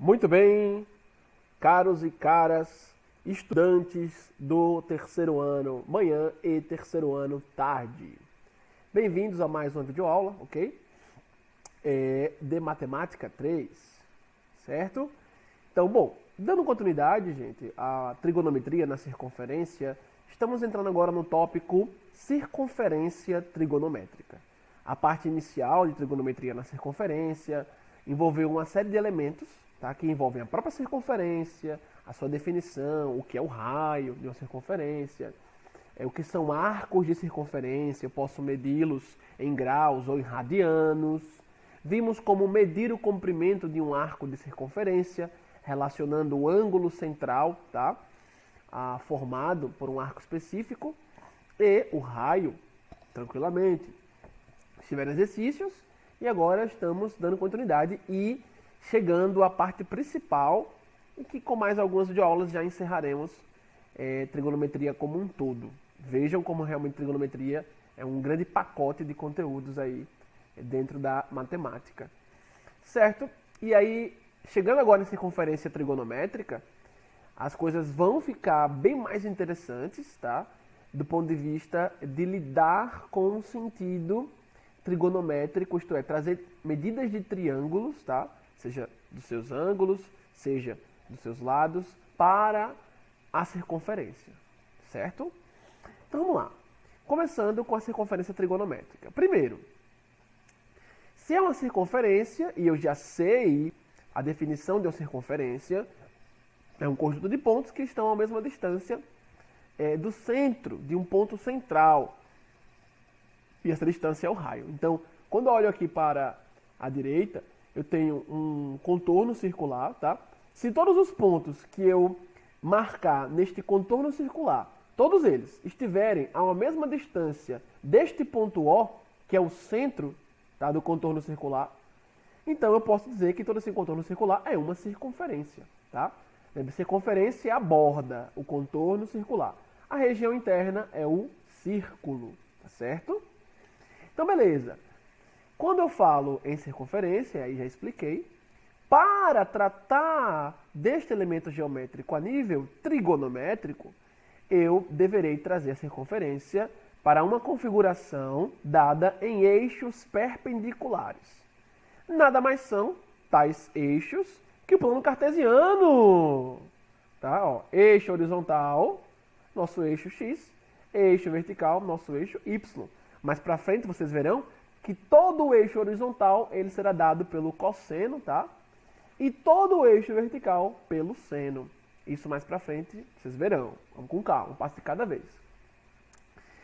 Muito bem, caros e caras, estudantes do terceiro ano manhã e terceiro ano tarde. Bem-vindos a mais uma videoaula, ok? De Matemática 3, certo? Então, bom, dando continuidade, gente, à trigonometria na circunferência, estamos entrando agora no tópico circunferência trigonométrica. A parte inicial de trigonometria na circunferência envolveu uma série de elementos, tá, que envolvem a própria circunferência, a sua definição, o que é o raio de uma circunferência, o que são arcos de circunferência, eu posso medi-los em graus ou em radianos. Vimos como medir o comprimento de um arco de circunferência, relacionando o ângulo central, tá, formado por um arco específico, e o raio, tranquilamente. Tiveram exercícios e agora estamos dando continuidade e chegando à parte principal, e que com mais algumas videoaulas já encerraremos trigonometria como um todo. Vejam como realmente trigonometria é um grande pacote de conteúdos aí dentro da matemática. Certo? E aí, chegando agora em circunferência trigonométrica, as coisas vão ficar bem mais interessantes, tá? Do ponto de vista de lidar com o sentido trigonométrico, isto é, trazer medidas de triângulos, tá? Seja dos seus ângulos, seja dos seus lados, para a circunferência, certo? Então vamos lá. Começando com a circunferência trigonométrica. Primeiro, se é uma circunferência, e eu já sei a definição de uma circunferência, é um conjunto de pontos que estão à mesma distância do centro, de um ponto central. E essa distância é o raio. Então, quando eu olho aqui para a direita, eu tenho um contorno circular, tá? Se todos os pontos que eu marcar neste contorno circular, todos eles estiverem a uma mesma distância deste ponto O, que é o centro, tá, do contorno circular, então eu posso dizer que todo esse contorno circular é uma circunferência, tá? Lembre, circunferência é a borda, o contorno circular. A região interna é o círculo, tá certo? Então, beleza. Quando eu falo em circunferência, aí já expliquei, para tratar deste elemento geométrico a nível trigonométrico, eu deverei trazer a circunferência para uma configuração dada em eixos perpendiculares. Nada mais são tais eixos que o plano cartesiano. Tá? Ó, eixo horizontal, nosso eixo x, eixo vertical, nosso eixo y. Mais para frente vocês verão que todo o eixo horizontal ele será dado pelo cosseno, tá? E todo o eixo vertical pelo seno. Isso mais para frente vocês verão. Vamos com calma, um passo de cada vez.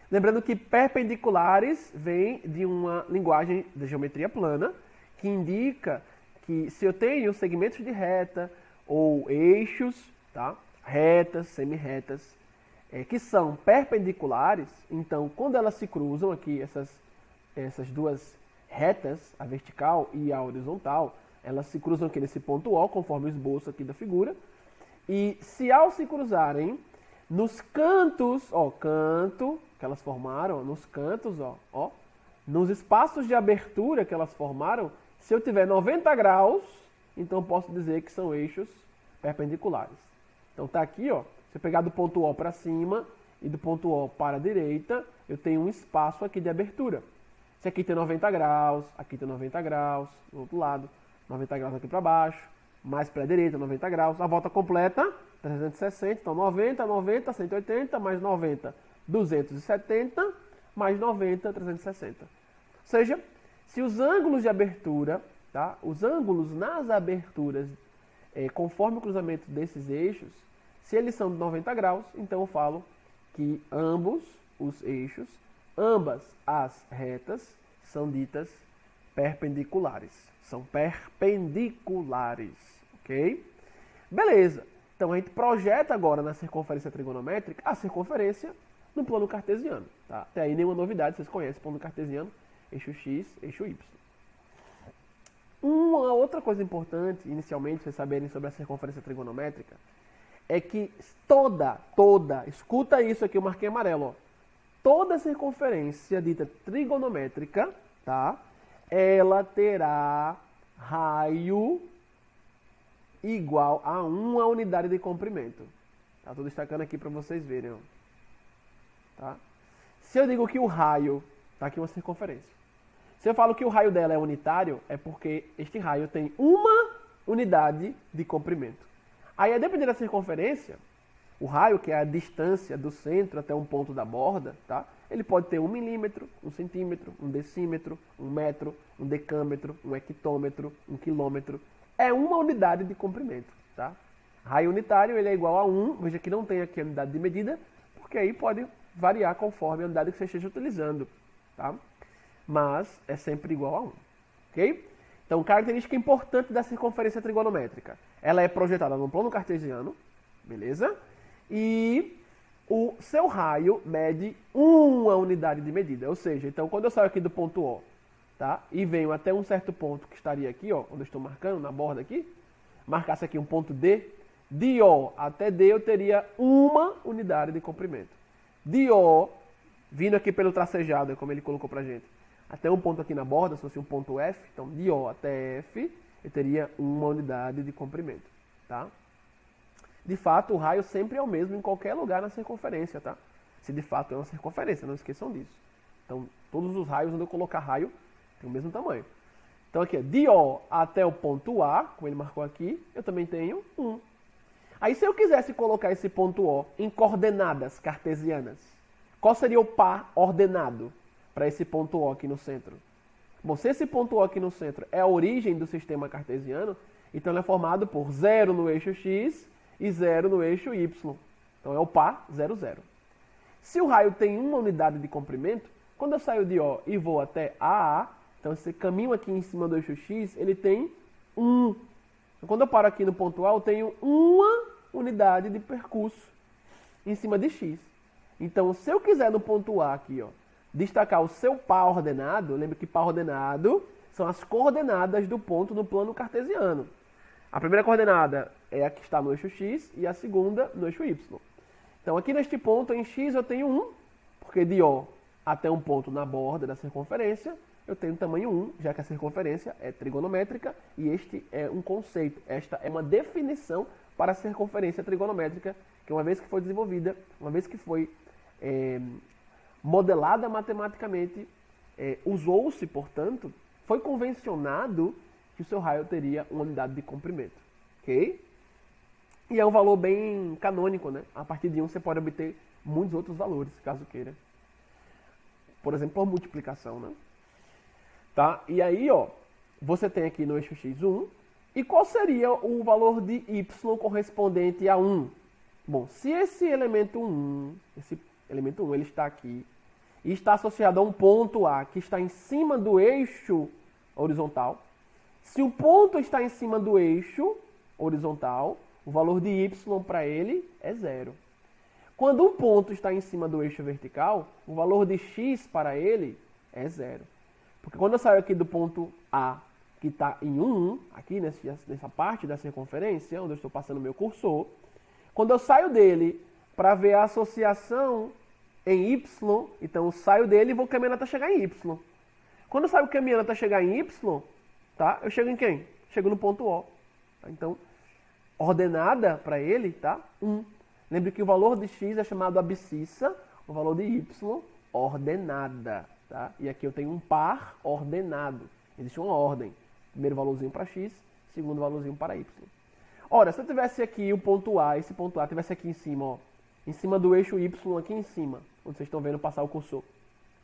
Lembrando que perpendiculares vem de uma linguagem de geometria plana que indica que se eu tenho segmentos de reta ou eixos, tá? Retas, semirretas, que são perpendiculares, então quando elas se cruzam aqui, essas duas retas, a vertical e a horizontal, elas se cruzam aqui nesse ponto O, conforme o esboço aqui da figura, e se ao se cruzarem, nos cantos, ó, canto que elas formaram, nos cantos, ó, nos espaços de abertura que elas formaram, se eu tiver 90 graus, então eu posso dizer que são eixos perpendiculares. Então tá aqui, ó. Se eu pegar do ponto O para cima e do ponto O para a direita, eu tenho um espaço aqui de abertura. Se aqui tem 90 graus, aqui tem 90 graus, do outro lado, 90 graus aqui para baixo, mais para a direita, 90 graus. A volta completa, 360, então 90, 90, 180, mais 90, 270, mais 90, 360. Ou seja, se os ângulos de abertura, tá, os ângulos nas aberturas, conforme o cruzamento desses eixos, se eles são de 90 graus, então eu falo que ambos os eixos, ambas as retas, são ditas perpendiculares. São perpendiculares, ok? Beleza. Então a gente projeta agora na circunferência trigonométrica a circunferência no plano cartesiano. Tá? Até aí nenhuma novidade, vocês conhecem o plano cartesiano, eixo x, eixo y. Uma outra coisa importante, inicialmente, vocês saberem sobre a circunferência trigonométrica, é que toda, escuta isso aqui, eu marquei amarelo, ó. Toda circunferência dita trigonométrica, tá? Ela terá raio igual a 1 unidade de comprimento. Estou destacando aqui para vocês verem. Ó. Tá? Se eu digo que o raio, está aqui uma circunferência. Se eu falo que o raio dela é unitário, é porque este raio tem uma unidade de comprimento. Aí, a depender da circunferência, o raio, que é a distância do centro até um ponto da borda, tá? Ele pode ter 1 milímetro, 1 centímetro, 1 decímetro, 1 metro, 1 decâmetro, 1 hectômetro, 1 quilômetro. É uma unidade de comprimento. Tá? Raio unitário ele é igual a 1, veja que não tem aqui a unidade de medida, porque aí pode variar conforme a unidade que você esteja utilizando. Tá? Mas é sempre igual a 1. Ok? Então, característica importante da circunferência trigonométrica. Ela é projetada no plano cartesiano, beleza? E o seu raio mede 1 unidade de medida. Ou seja, então quando eu saio aqui do ponto O, tá? E venho até um certo ponto que estaria aqui, ó, onde eu estou marcando, na borda aqui, marcasse aqui um ponto D, de O até D eu teria 1 unidade de comprimento. De O, vindo aqui pelo tracejado, como ele colocou pra gente, até um ponto aqui na borda, se fosse um ponto F, então de O até F, eu teria 1 unidade de comprimento, tá? De fato, o raio sempre é o mesmo em qualquer lugar na circunferência, tá? Se de fato é uma circunferência, não esqueçam disso. Então, todos os raios, onde eu colocar raio, tem o mesmo tamanho. Então, aqui, de O até o ponto A, como ele marcou aqui, eu também tenho 1. Aí, se eu quisesse colocar esse ponto O em coordenadas cartesianas, qual seria o par ordenado para esse ponto O aqui no centro? Bom, se esse ponto O aqui no centro é a origem do sistema cartesiano, então ele é formado por 0 no eixo X e 0 no eixo Y. Então é o par 0, 0. Se o raio tem 1 unidade de comprimento, quando eu saio de O e vou até AA, então esse caminho aqui em cima do eixo X, ele tem 1. Então, quando eu paro aqui no ponto A, eu tenho 1 unidade de percurso em cima de X. Então, se eu quiser no ponto A aqui, ó, destacar o seu par ordenado, lembra que par ordenado são as coordenadas do ponto no plano cartesiano. A primeira coordenada é a que está no eixo X e a segunda no eixo Y. Então, aqui neste ponto, em X, eu tenho 1, porque de O até um ponto na borda da circunferência, eu tenho tamanho 1, já que a circunferência é trigonométrica e este é um conceito. Esta é uma definição para a circunferência trigonométrica, que uma vez que foi desenvolvida, uma vez que foi modelada matematicamente, usou-se, portanto, foi convencionado que o seu raio teria uma unidade de comprimento. Ok? E é um valor bem canônico, né? A partir de 1 você pode obter muitos outros valores, caso queira. Por exemplo, por multiplicação, né? Tá? E aí, ó, você tem aqui no eixo X 1. E qual seria o valor de Y correspondente a 1? Bom, se esse elemento 1, ele está aqui, e está associado a um ponto A que está em cima do eixo horizontal, se o ponto está em cima do eixo horizontal, o valor de Y para ele é 0. Quando um ponto está em cima do eixo vertical, o valor de X para ele é 0. Porque quando eu saio aqui do ponto A, que está em 1, aqui nessa parte da circunferência, onde eu estou passando o meu cursor, quando eu saio dele para ver a associação em Y, então eu saio dele e vou caminhando até chegar em Y. Quando eu saio caminhando até chegar em Y, tá? Eu chego em quem? Chego no ponto O. Tá? Então, ordenada para ele, tá? 1. Lembre que o valor de X é chamado abscissa, o valor de Y, ordenada. Tá? E aqui eu tenho um par ordenado. Existe uma ordem. Primeiro valorzinho para X, segundo valorzinho para Y. Ora, se eu tivesse aqui o ponto A, esse ponto A tivesse aqui em cima, ó, em cima do eixo Y aqui em cima, onde vocês estão vendo passar o cursor.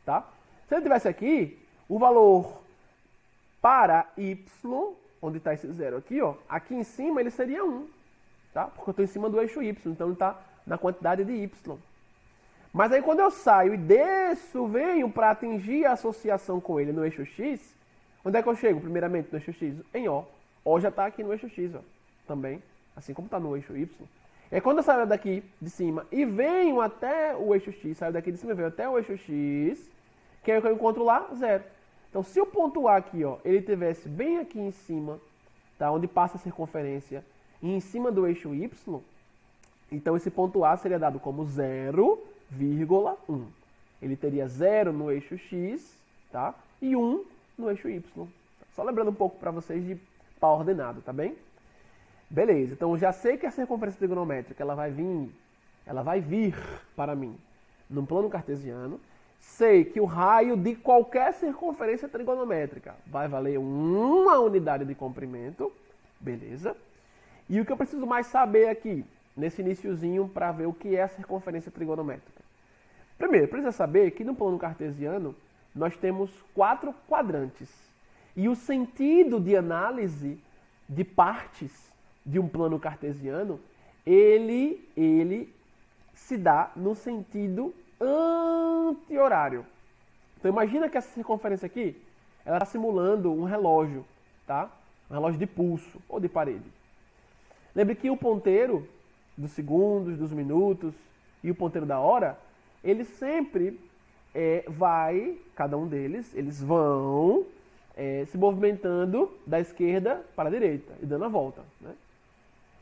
Tá? Se ele tivesse aqui, o valor para Y, onde está esse 0 aqui, ó, aqui em cima ele seria 1. Tá? Porque eu estou em cima do eixo Y, então ele está na quantidade de Y. Mas aí quando eu saio e desço, venho para atingir a associação com ele no eixo X, onde é que eu chego primeiramente no eixo X? Em O. O já está aqui no eixo X, ó, também, assim como está no eixo Y. E aí quando eu saio daqui de cima e venho até o eixo X, saio daqui de cima e venho até o eixo X, quem é que eu encontro lá? 0. Então se o ponto A aqui, ó, ele tivesse bem aqui em cima, tá, onde passa a circunferência, e em cima do eixo Y, então esse ponto A seria dado como 0,1. Ele teria 0 no eixo X, tá? E 1 no eixo Y. Só lembrando um pouco para vocês de par ordenado, tá bem? Beleza, então eu já sei que a circunferência trigonométrica ela vai vir para mim num plano cartesiano. Sei que o raio de qualquer circunferência trigonométrica vai valer uma unidade de comprimento. Beleza. E o que eu preciso mais saber aqui, nesse iniciozinho, para ver o que é a circunferência trigonométrica? Primeiro, precisa saber que no plano cartesiano nós temos 4 quadrantes. E o sentido de análise de partes de um plano cartesiano, ele se dá no sentido anti-horário. Então imagina que essa circunferência aqui, ela está simulando um relógio, tá? Um relógio de pulso ou de parede. Lembre que o ponteiro dos segundos, dos minutos e o ponteiro da hora, ele sempre cada um deles, eles vão se movimentando da esquerda para a direita e dando a volta, né?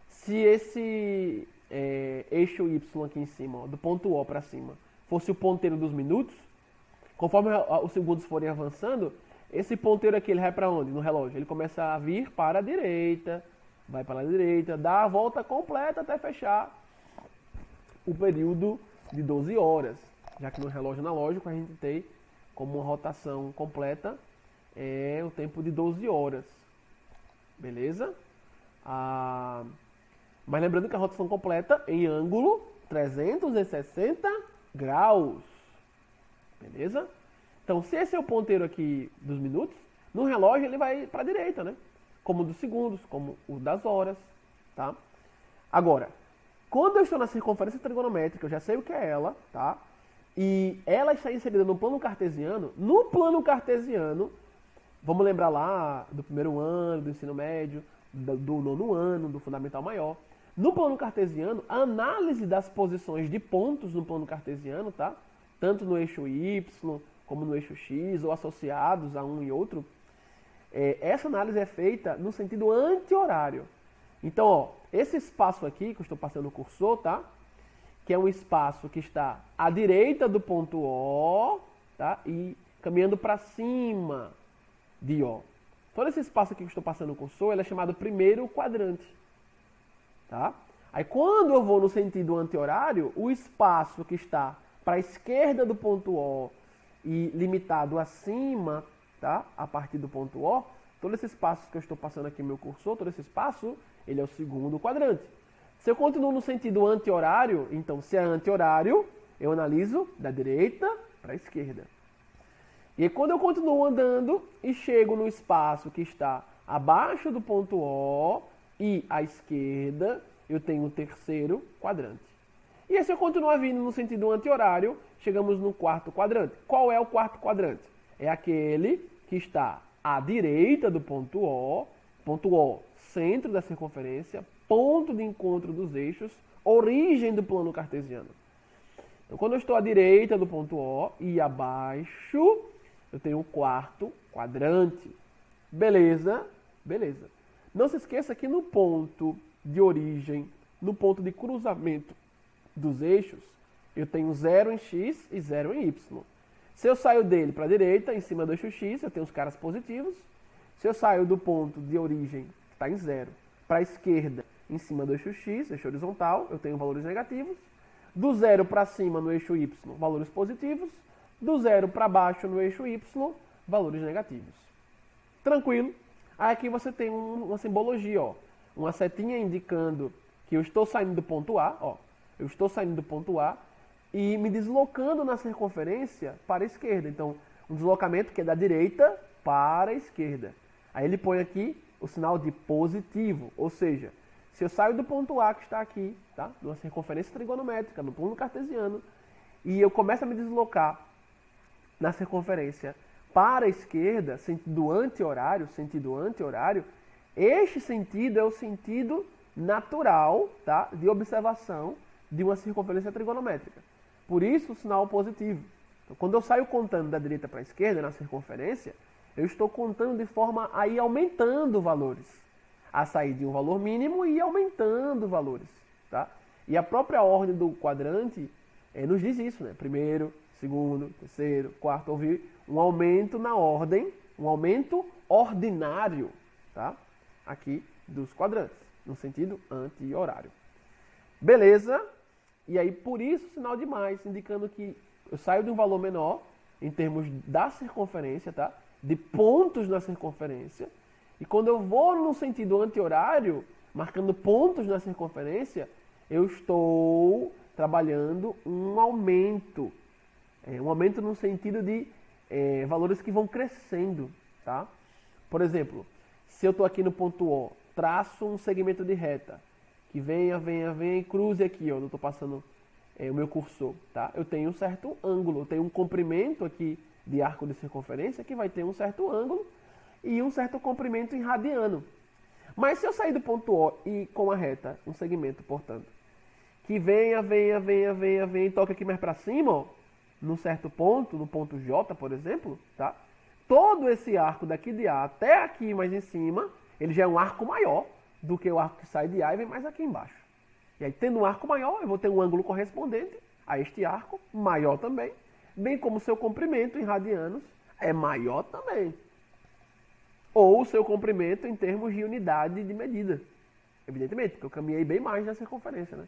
Se esse eixo Y aqui em cima, ó, do ponto O para cima, fosse o ponteiro dos minutos, conforme os segundos forem avançando, esse ponteiro aqui ele vai para onde? No relógio. Ele começa a vir para a direita, vai para a direita, dá a volta completa até fechar o período de 12 horas. Já que no relógio analógico a gente tem como uma rotação completa o tempo de 12 horas. Beleza? Mas lembrando que a rotação completa em ângulo 360 graus. Beleza? Então, se esse é o ponteiro aqui dos minutos, no relógio ele vai para a direita, né? Como o dos segundos, como o das horas, tá? Agora, quando eu estou na circunferência trigonométrica, eu já sei o que é ela, tá? E ela está inserida no plano cartesiano. No plano cartesiano, vamos lembrar lá do primeiro ano, do ensino médio, do nono ano, do fundamental maior. No plano cartesiano, a análise das posições de pontos no plano cartesiano, tá? Tanto no eixo Y como no eixo X, ou associados a um e outro, essa análise é feita no sentido anti-horário. Então, ó, esse espaço aqui que eu estou passando o cursor, tá? Que é um espaço que está à direita do ponto O, tá? E caminhando para cima de O. Todo esse espaço aqui que eu estou passando o cursor, ele é chamado primeiro quadrante, tá? Aí quando eu vou no sentido anti-horário, o espaço que está para a esquerda do ponto O e limitado acima, tá? A partir do ponto O, todo esse espaço que eu estou passando aqui no meu cursor, todo esse espaço, ele é o segundo quadrante. Se eu continuo no sentido anti-horário, então se é anti-horário, eu analiso da direita para a esquerda. E aí, quando eu continuo andando e chego no espaço que está abaixo do ponto O e à esquerda, eu tenho o terceiro quadrante. E aí, se eu continuar vindo no sentido anti-horário, chegamos no quarto quadrante. Qual é o quarto quadrante? É aquele que está à direita do ponto O, centro da circunferência, ponto de encontro dos eixos, origem do plano cartesiano. Então, quando eu estou à direita do ponto O e abaixo, eu tenho o quarto quadrante. Beleza? Beleza. Não se esqueça que no ponto de origem, no ponto de cruzamento dos eixos, eu tenho 0 em X e 0 em Y. Se eu saio dele para a direita, em cima do eixo X, eu tenho os caras positivos. Se eu saio do ponto de origem, que está em 0, para a esquerda, em cima do eixo X, eixo horizontal, eu tenho valores negativos. Do 0 para cima no eixo Y, valores positivos. Do 0 para baixo no eixo Y, valores negativos. Tranquilo? Aí aqui você tem uma simbologia, ó. Uma setinha indicando que eu estou saindo do ponto A, ó. Eu estou saindo do ponto A e me deslocando na circunferência para a esquerda. Então, um deslocamento que é da direita para a esquerda. Aí ele põe aqui o sinal de positivo, ou seja, se eu saio do ponto A que está aqui, tá? Numa circunferência trigonométrica, no plano cartesiano, e eu começo a me deslocar na circunferência para a esquerda, sentido anti-horário, este sentido é o sentido natural, tá? De observação de uma circunferência trigonométrica. Por isso o sinal positivo. Então, quando eu saio contando da direita para a esquerda na circunferência, eu estou contando de forma a ir aumentando valores. A sair de um valor mínimo e ir aumentando valores, tá? E a própria ordem do quadrante nos diz isso, né? Primeiro, segundo, terceiro, quarto, houve um aumento na ordem, um aumento ordinário, tá? Aqui dos quadrantes. no sentido anti-horário. Beleza? E aí, por isso, sinal de mais, indicando que eu saio de um valor menor, em termos da circunferência, tá? De pontos na circunferência. E quando eu vou no sentido anti-horário, marcando pontos na circunferência, eu estou trabalhando um aumento. Um aumento no sentido de valores que vão crescendo, tá? Por exemplo, se eu estou aqui no ponto O, traço um segmento de reta, que venha e cruze aqui, ó, eu estou passando o meu cursor, tá? Eu tenho um certo ângulo, eu tenho um comprimento aqui de arco de circunferência que vai ter um certo ângulo e um certo comprimento em radiano. Mas se eu sair do ponto O e com a reta, um segmento, portanto, que venha e toque aqui mais para cima, ó, num certo ponto, no ponto J, por exemplo, tá? Todo esse arco daqui de A até aqui mais em cima, ele já é um arco maior do que o arco que sai de A e vem mais aqui embaixo. E aí, tendo um arco maior, eu vou ter um ângulo correspondente a este arco, maior também, bem como o seu comprimento em radianos é maior também. Ou o seu comprimento em termos de unidade de medida. Evidentemente, porque eu caminhei bem mais na circunferência, né?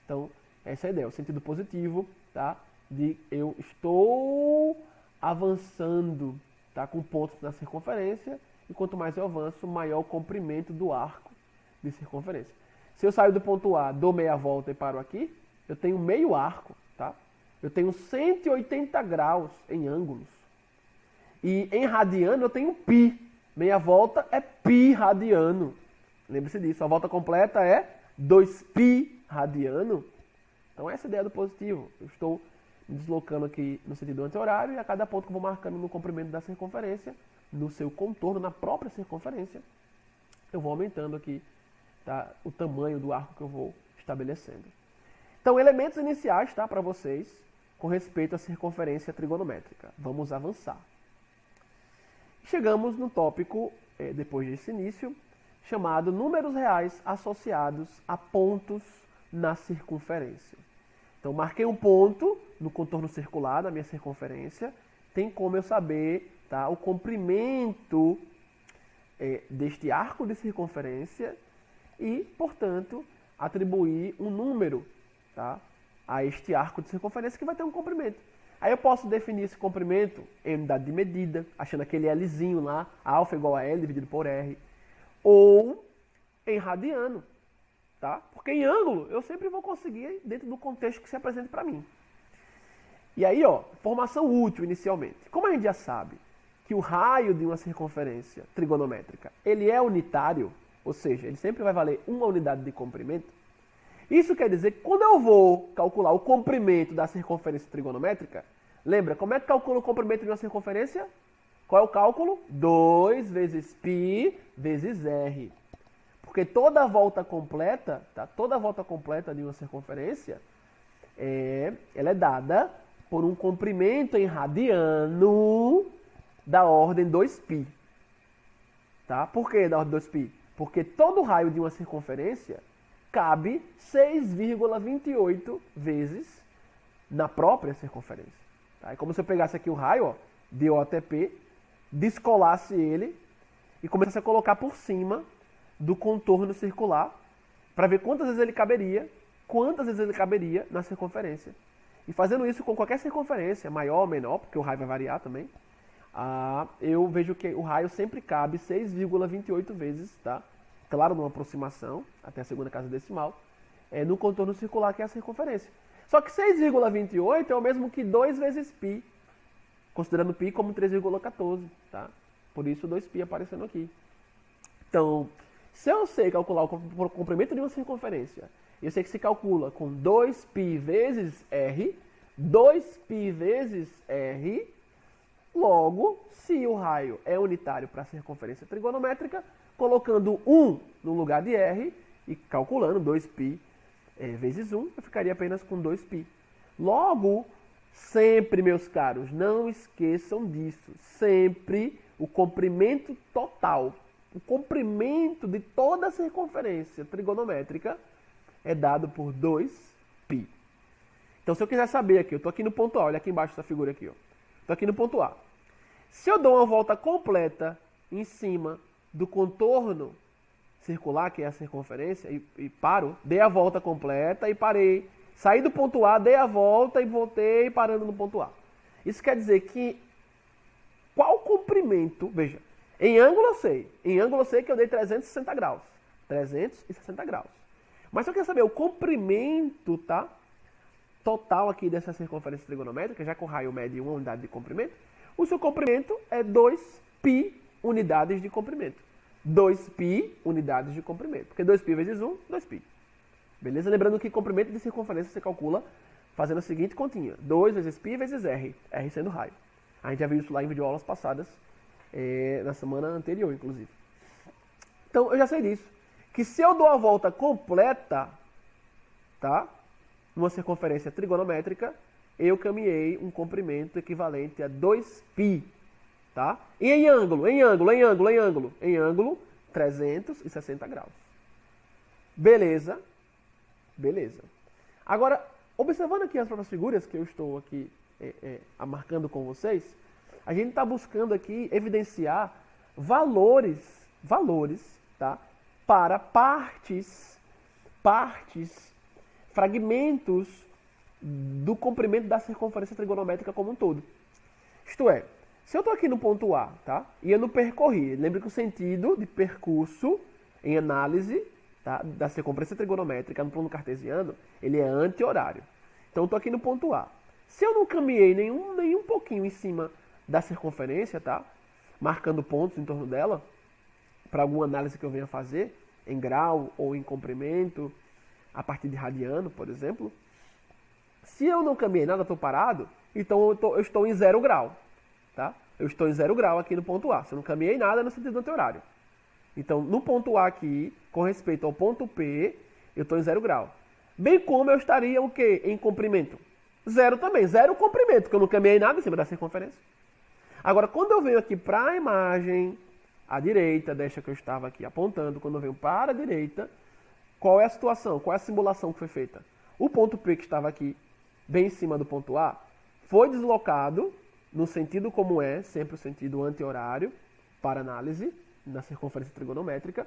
Então, essa é a ideia, o sentido positivo, tá? De eu estou avançando, tá? Com pontos na circunferência, e quanto mais eu avanço, maior o comprimento do arco de circunferência. Se eu saio do ponto A, dou meia volta e paro aqui, eu tenho meio arco, tá? Eu tenho 180 graus em ângulos. E em radiano eu tenho π. Meia volta é π radiano. Lembre-se disso, a volta completa é 2π radiano. Então essa é a ideia do positivo. Eu estou me deslocando aqui no sentido anti-horário e a cada ponto que eu vou marcando no comprimento da circunferência, no seu contorno, na própria circunferência, eu vou aumentando aqui, tá, o tamanho do arco que eu vou estabelecendo. Então, elementos iniciais, tá, para vocês com respeito à circunferência trigonométrica. Vamos avançar. Chegamos no tópico, depois desse início, chamado números reais associados a pontos na circunferência. Então, marquei um ponto no contorno circular da minha circunferência. Tem como eu saber, tá, o comprimento deste arco de circunferência e, portanto, atribuir um número, tá, a este arco de circunferência que vai ter um comprimento. Aí eu posso definir esse comprimento em unidade de medida, achando aquele Lzinho lá, alfa igual a L dividido por R, ou em radiano, tá? Porque em ângulo eu sempre vou conseguir dentro do contexto que se apresenta para mim. E aí, ó, formação útil inicialmente. Como a gente já sabe que o raio de uma circunferência trigonométrica, ele é unitário, ou seja, ele sempre vai valer uma unidade de comprimento. Isso quer dizer que quando eu vou calcular o comprimento da circunferência trigonométrica, lembra, como é que calcula o comprimento de uma circunferência? Qual é o cálculo? 2 vezes π vezes r. Porque toda a volta completa, tá? Toda a volta completa de uma circunferência, ela é dada por um comprimento em radiano da ordem 2π. Tá? Por que da ordem 2π? Porque todo raio de uma circunferência cabe 6,28 vezes na própria circunferência. Tá? É como se eu pegasse aqui o raio, ó, de O até P, descolasse ele e começasse a colocar por cima do contorno circular para ver quantas vezes ele caberia na circunferência. E fazendo isso com qualquer circunferência, maior ou menor, porque o raio vai variar também, eu vejo que o raio sempre cabe 6,28 vezes, tá? Claro, numa aproximação, até a segunda casa decimal, no contorno circular, que é a circunferência. Só que 6,28 é o mesmo que 2 vezes π, considerando π como 3,14, tá? Por isso 2π aparecendo aqui. Então, se eu sei calcular o comprimento de uma circunferência, eu sei que se calcula com 2π vezes r, 2π vezes r, logo, se o raio é unitário para a circunferência trigonométrica, colocando 1 no lugar de r e calculando 2π vezes 1, eu ficaria apenas com 2π. Logo, sempre, meus caros, não esqueçam disso, sempre o comprimento total, o comprimento de toda a circunferência trigonométrica é dado por 2π. Então, se eu quiser saber aqui, eu estou aqui no ponto A, olha aqui embaixo essa figura aqui, ó. Estou aqui no ponto A. Se eu dou uma volta completa em cima do contorno circular, que é a circunferência, e paro, dei a volta completa e parei. Saí do ponto A, dei a volta e voltei parando no ponto A. Isso quer dizer que qual comprimento, veja, em ângulo eu sei que eu dei 360 graus. 360 graus. Mas se eu quero saber o comprimento, tá? Total aqui dessa circunferência trigonométrica, já que o raio mede uma unidade de comprimento, o seu comprimento é 2π unidades de comprimento. 2π unidades de comprimento. Porque 2π vezes 1, 2π. Beleza? Lembrando que comprimento de circunferência você calcula fazendo a seguinte continha. 2 vezes π vezes r. R sendo raio. A gente já viu isso lá em videoaulas passadas, na semana anterior, inclusive. Então, eu já sei disso. Que se eu dou a volta completa, tá? Numa circunferência trigonométrica, eu caminhei um comprimento equivalente a 2π, tá? E em ângulo, 360 graus. Beleza? Beleza. Agora, observando aqui as próprias figuras que eu estou aqui marcando com vocês, a gente está buscando aqui evidenciar valores, tá? Para partes, fragmentos do comprimento da circunferência trigonométrica como um todo. Isto é, se eu estou aqui no ponto A, tá? E eu não percorri, lembre que o sentido de percurso em análise, tá, da circunferência trigonométrica no plano cartesiano, ele é anti-horário. Então eu estou aqui no ponto A. Se eu não caminhei nem um pouquinho em cima da circunferência, tá? Marcando pontos em torno dela, para alguma análise que eu venha fazer, em grau ou em comprimento, a partir de radiano, por exemplo. Se eu não caminhei nada, estou parado, então eu estou em 0 grau. Tá? Eu estou em 0 grau aqui no ponto A. Se eu não caminhei nada no sentido anti-horário. Então, no ponto A aqui, com respeito ao ponto P, eu estou em 0 grau. Bem como eu estaria o quê? Em comprimento? 0 também. 0 comprimento, porque eu não caminhei nada em cima da circunferência. Agora, quando eu venho aqui para a imagem, à direita, desta que eu estava aqui apontando, quando eu venho para a direita, qual é a situação? Qual é a simulação que foi feita? O ponto P que estava aqui, bem em cima do ponto A, foi deslocado no sentido como é, sempre o sentido anti-horário, para análise, na circunferência trigonométrica.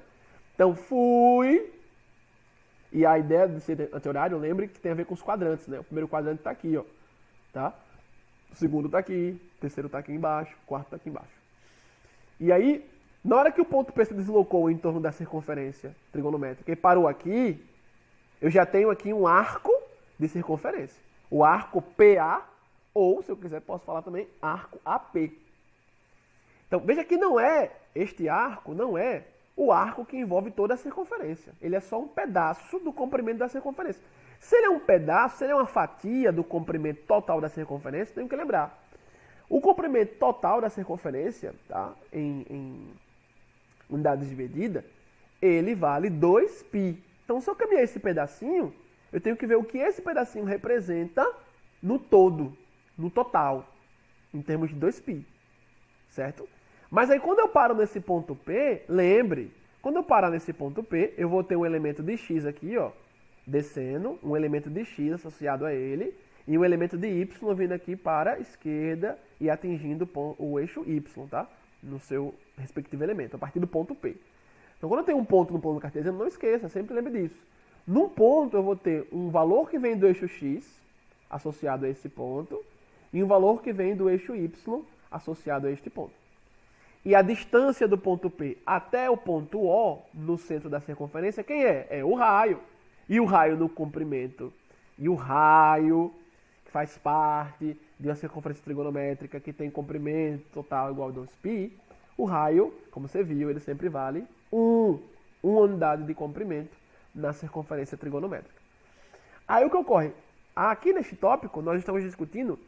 Então, fui. E a ideia de ser anti-horário, lembre que tem a ver com os quadrantes, né? O primeiro quadrante está aqui, ó. Tá? O segundo está aqui, o terceiro está aqui embaixo, o quarto está aqui embaixo. E aí, na hora que o ponto P se deslocou em torno da circunferência trigonométrica e parou aqui, eu já tenho aqui um arco de circunferência. O arco PA, ou, se eu quiser, posso falar também, arco AP. Então, veja que este arco não é o arco que envolve toda a circunferência. Ele é só um pedaço do comprimento da circunferência. Se ele é um pedaço, se ele é uma fatia do comprimento total da circunferência, tenho que lembrar. O comprimento total da circunferência, tá, em unidades de medida, ele vale 2π. Então, se eu caminhar esse pedacinho, eu tenho que ver o que esse pedacinho representa no todo, no total, em termos de 2π. Certo? Mas aí, quando eu paro nesse ponto P, lembre, quando eu parar nesse ponto P, eu vou ter um elemento de x aqui, ó, descendo, um elemento de x associado a ele, e um elemento de y vindo aqui para a esquerda e atingindo o eixo y, tá? No seu respectivo elemento, a partir do ponto P. Então, quando eu tenho um ponto no plano cartesiano, não esqueça, sempre lembre disso. Num ponto, eu vou ter um valor que vem do eixo x, associado a esse ponto, e um valor que vem do eixo y, associado a este ponto. E a distância do ponto P até o ponto O, no centro da circunferência, quem é? É o raio. E o raio no comprimento. E o raio, que faz parte de uma circunferência trigonométrica que tem comprimento total igual a 2π, o raio, como você viu, ele sempre vale uma unidade de comprimento na circunferência trigonométrica. Aí o que ocorre? Aqui neste tópico, nós estamos discutindo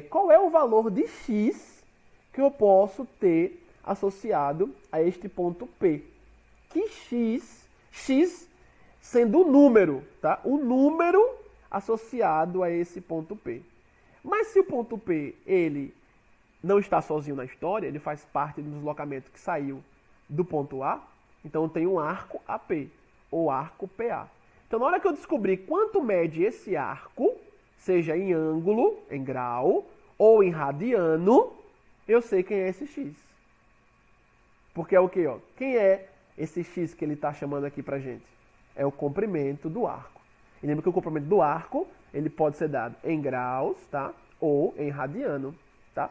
qual é o valor de x que eu posso ter associado a este ponto P. Que x sendo o número, tá? O número associado a esse ponto P. Mas se o ponto P, ele não está sozinho na história, ele faz parte do deslocamento que saiu do ponto A, então eu tenho um arco AP, ou arco PA. Então, na hora que eu descobrir quanto mede esse arco, seja em ângulo, em grau, ou em radiano, eu sei quem é esse x. Porque é o quê? Ó? Quem é esse x que ele está chamando aqui pra gente? É o comprimento do arco. E lembra que o comprimento do arco, ele pode ser dado em graus, tá? Ou em radiano, tá?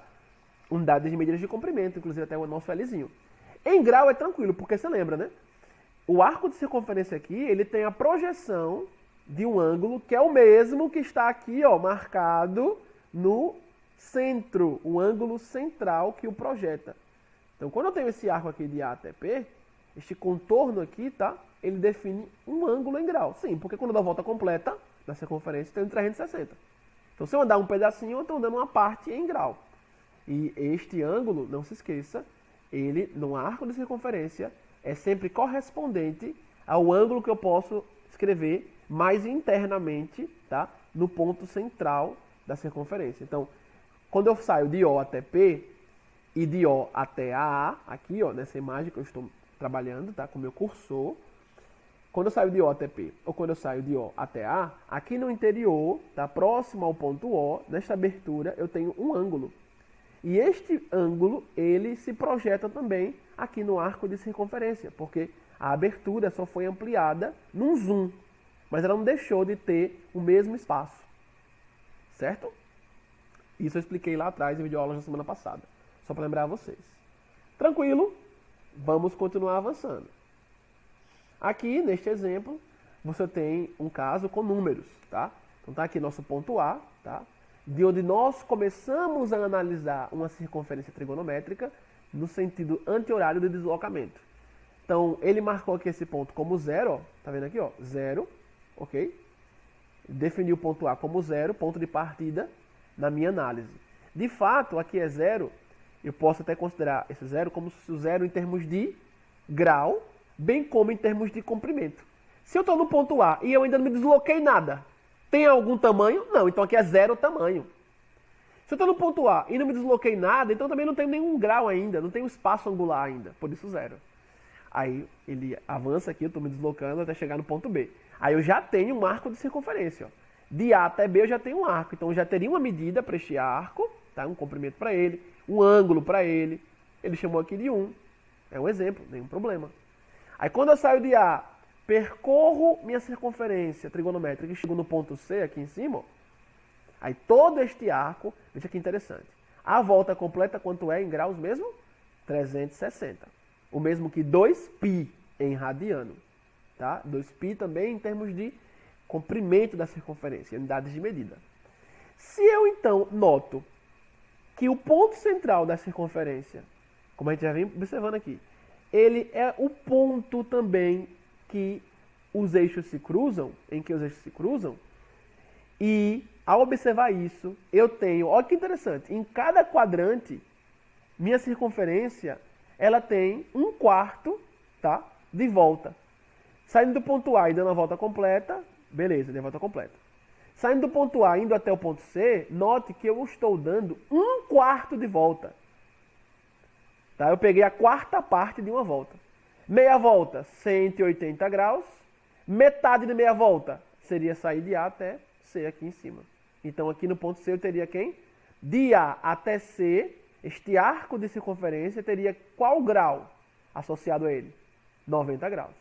Unidades de medidas de comprimento, inclusive até o nosso Lzinho. Em grau é tranquilo, porque você lembra, né? O arco de circunferência aqui, ele tem a projeção de um ângulo que é o mesmo que está aqui, ó, marcado no centro, o ângulo central que o projeta. Então, quando eu tenho esse arco aqui de A até P, este contorno aqui, tá? Ele define um ângulo em grau. Sim, porque quando eu dou a volta completa da circunferência, eu tenho 360. Então, se eu andar um pedacinho, eu estou andando uma parte em grau. E este ângulo, não se esqueça, ele, no arco de circunferência, é sempre correspondente ao ângulo que eu posso escrever mais internamente, tá? No ponto central da circunferência. Então, quando eu saio de O até P e de O até AA, aqui, ó, nessa imagem que eu estou trabalhando, tá? Com o meu cursor, quando eu saio de O até P ou quando eu saio de O até A, aqui no interior, tá? Próximo ao ponto O, nesta abertura, eu tenho um ângulo. E este ângulo, ele se projeta também aqui no arco de circunferência, porque a abertura só foi ampliada num zoom, mas ela não deixou de ter o mesmo espaço, certo? Isso eu expliquei lá atrás em videoaulas na semana passada, só para lembrar vocês. Tranquilo? Vamos continuar avançando. Aqui, neste exemplo, você tem um caso com números, tá? Então tá aqui nosso ponto A, tá? De onde nós começamos a analisar uma circunferência trigonométrica no sentido anti-horário de deslocamento. Então, ele marcou aqui esse ponto como zero, ó, tá vendo aqui, ó, zero, ok? Definiu o ponto A como zero, ponto de partida na minha análise. De fato, aqui é zero, eu posso até considerar esse zero como o zero em termos de grau, bem como em termos de comprimento. Se eu estou no ponto A e eu ainda não me desloquei nada, tem algum tamanho? Não, então aqui é zero tamanho. Se eu estou no ponto A e não me desloquei nada, então também não tenho nenhum grau ainda, não tenho espaço angular ainda, por isso zero. Aí ele avança aqui, eu estou me deslocando até chegar no ponto B. Aí eu já tenho um arco de circunferência. Ó. De A até B eu já tenho um arco, então eu já teria uma medida para este arco, tá? Um comprimento para ele, um ângulo para ele. Ele chamou aqui de 1. É um exemplo, nenhum problema. Aí quando eu saio de A, percorro minha circunferência trigonométrica e chego no ponto C aqui em cima, ó. Aí todo este arco, veja que interessante. A volta completa quanto é em graus mesmo? 360. O mesmo que 2π em radiano. Tá? 2π também em termos de comprimento da circunferência, unidades de medida. Se eu então noto que o ponto central da circunferência, como a gente já vem observando aqui, ele é o ponto também que os eixos se cruzam, em que os eixos se cruzam, e ao observar isso, eu tenho, olha que interessante, em cada quadrante, minha circunferência, ela tem 1/4, tá, de volta. Saindo do ponto A e dando a volta completa, beleza, dei a volta completa. Saindo do ponto A e indo até o ponto C, note que eu estou dando 1/4 de volta. Tá? Eu peguei a quarta parte de uma volta. Meia volta, 180 graus. Metade de meia volta seria sair de A até C aqui em cima. Então aqui no ponto C eu teria quem? De A até C, este arco de circunferência teria qual grau associado a ele? 90 graus.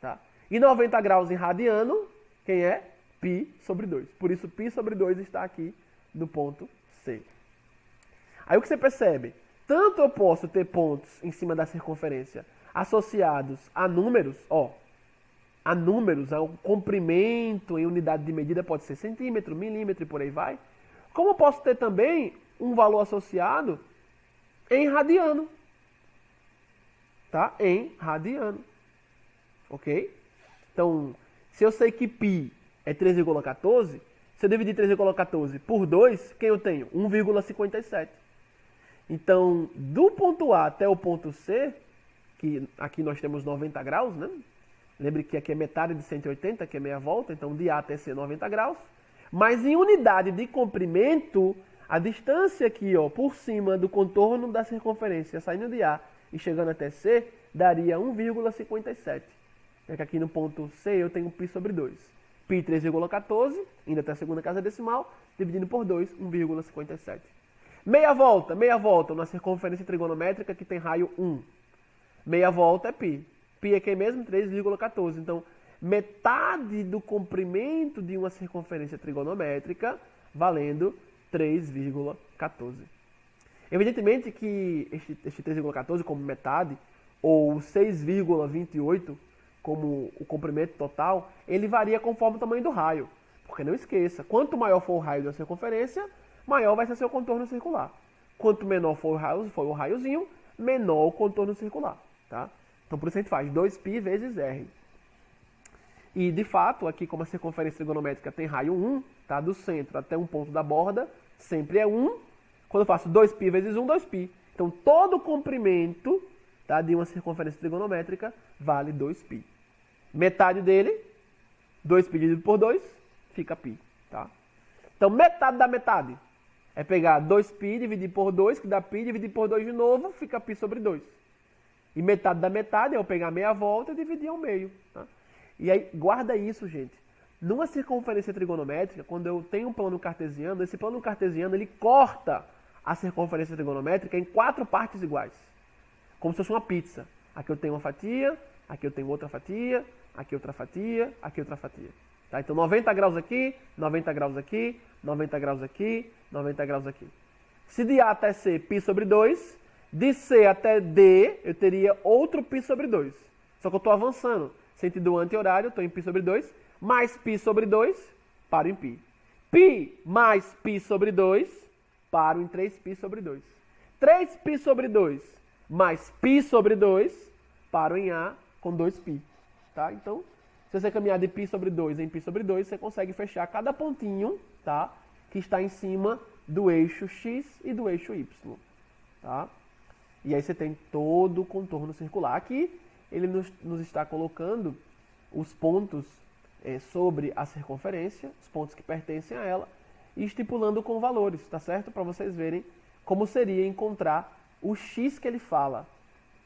Tá? E 90 graus em radiano, quem é? Π sobre 2. Por isso π sobre 2 está aqui no ponto C. Aí o que você percebe? Tanto eu posso ter pontos em cima da circunferência associados a números, ó, a números, ao comprimento em unidade de medida, pode ser centímetro, milímetro e por aí vai. Como eu posso ter também um valor associado em radiano. Tá? Em radiano. Ok? Então, se eu sei que π é 3,14, se eu dividir 3,14 por 2, quem eu tenho? 1,57. Então, do ponto A até o ponto C, que aqui nós temos 90 graus, né? Lembre que aqui é metade de 180, que é meia volta, então de A até C 90 graus. Mas em unidade de comprimento, a distância aqui, ó, por cima do contorno da circunferência, saindo de A e chegando até C, daria 1,57. É que aqui no ponto C eu tenho π sobre 2. π 3,14, indo até a segunda casa decimal, dividindo por 2, 1,57. Meia volta, na circunferência trigonométrica que tem raio 1. Meia volta é π. Π é quem mesmo? 3,14. Então, metade do comprimento de uma circunferência trigonométrica valendo 3,14. Evidentemente que este 3,14 como metade, ou 6,28 como o comprimento total, ele varia conforme o tamanho do raio. Porque não esqueça, quanto maior for o raio da circunferência, maior vai ser seu contorno circular. Quanto menor for o raiozinho, menor o contorno circular. Tá? Então por isso a gente faz 2π vezes r. E de fato, aqui como a circunferência trigonométrica tem raio 1, tá? Do centro até um ponto da borda, sempre é 1. Quando eu faço 2π vezes 1, 2π. Então todo o comprimento, tá, de uma circunferência trigonométrica vale 2π. Metade dele, 2π dividido por 2, fica π. Tá? Então metade da metade é pegar 2π dividir por 2, que dá π, dividir por 2 de novo, fica π sobre 2. E metade da metade é eu pegar meia volta e dividir ao meio. Tá? E aí, guarda isso, gente. Numa circunferência trigonométrica, quando eu tenho um plano cartesiano, esse plano cartesiano ele corta a circunferência trigonométrica em 4 partes iguais. Como se fosse uma pizza. Aqui eu tenho uma fatia, aqui eu tenho outra fatia, aqui outra fatia, aqui outra fatia. Tá? Então 90 graus aqui, 90 graus aqui, 90 graus aqui, 90 graus aqui. Se de A até C, π sobre 2, de C até D, eu teria outro π sobre 2. Só que eu estou avançando. Sentido anti-horário, estou em π sobre 2, mais π sobre 2, paro em π. π mais π sobre 2, paro em 3π sobre 2. 3π sobre 2 mais π sobre 2, paro em A com 2π. Tá? Então, se você caminhar de π sobre 2 em π sobre 2, você consegue fechar cada pontinho, tá, que está em cima do eixo x e do eixo y. Tá? E aí você tem todo o contorno circular. Aqui ele nos está colocando os pontos sobre a circunferência, os pontos que pertencem a ela, e estipulando com valores, tá certo? Para vocês verem como seria encontrar o x que ele fala.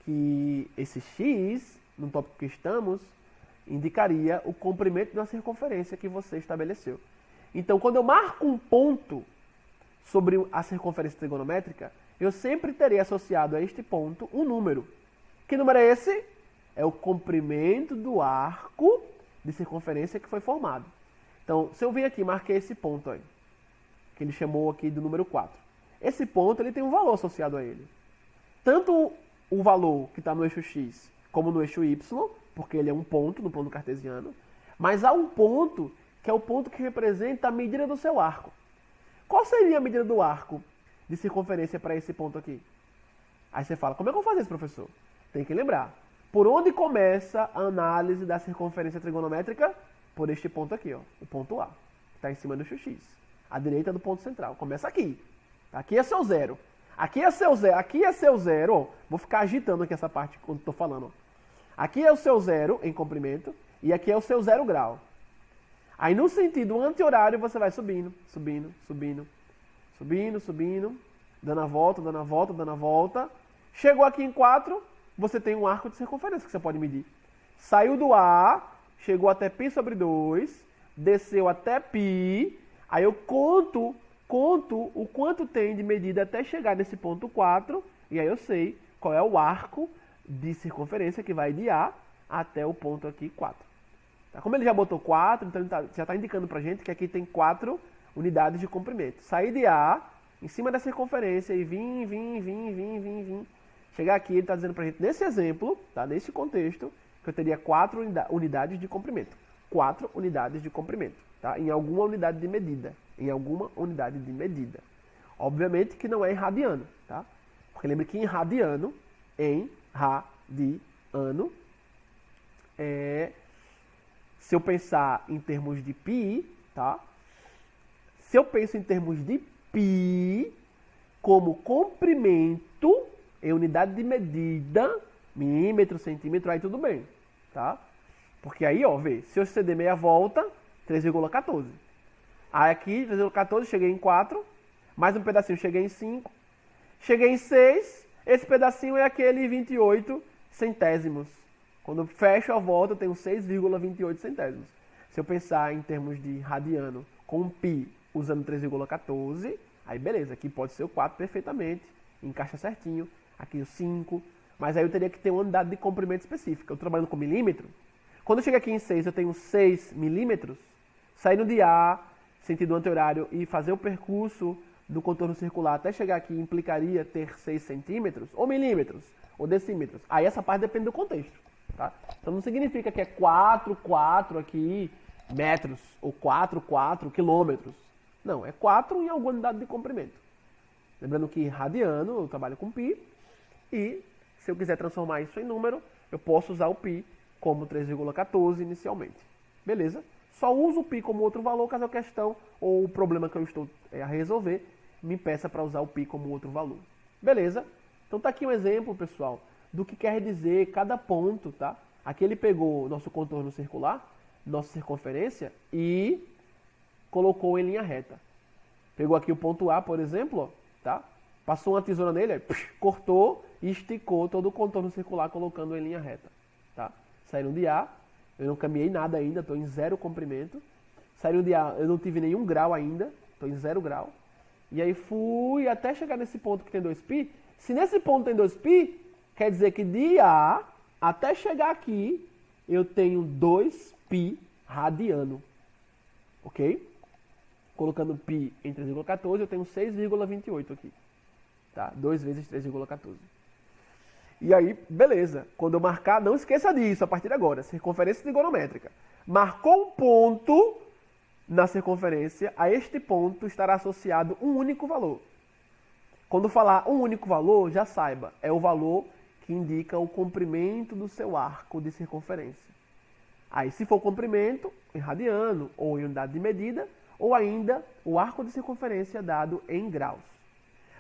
Que esse x, no tópico que estamos, indicaria o comprimento de uma circunferência que você estabeleceu. Então, quando eu marco um ponto sobre a circunferência trigonométrica, eu sempre terei associado a este ponto um número. Que número é esse? É o comprimento do arco de circunferência que foi formado. Então, se eu vir aqui e marquei esse ponto aí, que ele chamou aqui do número 4. Esse ponto ele tem um valor associado a ele. Tanto o valor que está no eixo x como no eixo y, porque ele é um ponto no plano cartesiano, mas há um ponto que é o ponto que representa a medida do seu arco. Qual seria a medida do arco de circunferência para esse ponto aqui? Aí você fala, como é que eu faço isso, professor? Tem que lembrar. Por onde começa a análise da circunferência trigonométrica? Por este ponto aqui, ó, o ponto A. Está em cima do eixo x. À direita do ponto central. Começa aqui. Aqui é seu zero. Aqui é seu zero. Aqui é seu zero. Ó. Vou ficar agitando aqui essa parte quando estou falando. Ó. Aqui é o seu zero em comprimento. E aqui é o seu 0 grau. Aí no sentido anti-horário você vai subindo, subindo, subindo, subindo, subindo, dando a volta, dando a volta, dando a volta. Chegou aqui em 4, você tem um arco de circunferência que você pode medir. Saiu do A, chegou até π sobre 2, desceu até π, aí eu conto o quanto tem de medida até chegar nesse ponto 4, e aí eu sei qual é o arco de circunferência que vai de A até o ponto aqui 4. Tá? Como ele já botou 4, então ele já está indicando pra gente que aqui tem 4 unidades de comprimento. Sair de A, em cima da circunferência, e vim. Chegar aqui, ele está dizendo pra gente, nesse exemplo, tá? Nesse contexto, que eu teria 4 unidades de comprimento. 4 unidades de comprimento, tá? Em alguma unidade de medida. Em alguma unidade de medida. Obviamente que não é em radiano, tá? Porque lembre que em radiano, se eu pensar em termos de π, tá? Se eu penso em termos de π como comprimento em unidade de medida, milímetro, centímetro, aí tudo bem, tá? Porque aí, ó, vê, se eu exceder meia volta, 3,14. Aí aqui, 3,14, cheguei em 4, mais um pedacinho, cheguei em 5, cheguei em 6, esse pedacinho é aquele 28 centésimos. Quando eu fecho a volta, eu tenho 6,28 centésimos. Se eu pensar em termos de radiano com π usando 3,14, aí beleza, aqui pode ser o 4 perfeitamente, encaixa certinho. Aqui o 5, Mas aí eu teria que ter uma unidade de comprimento específica. Eu trabalhando com milímetro, quando eu chego aqui em 6, eu tenho 6 milímetros, saindo de A, sentido anti-horário, e fazer o percurso do contorno circular até chegar aqui implicaria ter 6 centímetros, ou milímetros, ou decímetros. Aí essa parte depende do contexto. Tá? Então não significa que é 4 aqui metros, ou 4 quilômetros. Não, é 4 em alguma unidade de comprimento. Lembrando que radiano, eu trabalho com pi, e se eu quiser transformar isso em número, eu posso usar o pi como 3,14 inicialmente. Beleza? Só uso o pi como outro valor caso a questão ou o problema que eu estou a resolver me peça para usar o pi como outro valor. Beleza? Então tá aqui um exemplo, pessoal, do que quer dizer cada ponto, tá? Aqui ele pegou nosso contorno circular, nossa circunferência e colocou em linha reta. Pegou aqui o ponto A, por exemplo, ó, tá? Passou uma tesoura nele, aí, cortou e esticou todo o contorno circular colocando em linha reta, tá? Saíram de A, eu não caminhei nada ainda, estou em 0 comprimento. Saíram de A, eu não tive nenhum grau ainda, estou em 0 grau. E aí fui até chegar nesse ponto que tem 2π. Se nesse ponto tem 2π, quer dizer que de A até chegar aqui, eu tenho 2π radiano. Ok? Colocando π em 3,14, eu tenho 6,28 aqui. Tá? 2 vezes 3,14. E aí, beleza. Quando eu marcar, não esqueça disso a partir de agora. Circunferência trigonométrica. Marcou um ponto na circunferência, a este ponto estará associado um único valor. Quando falar um único valor, já saiba, é o valor que indica o comprimento do seu arco de circunferência. Aí, se for comprimento, em radiano ou em unidade de medida, ou ainda o arco de circunferência dado em graus.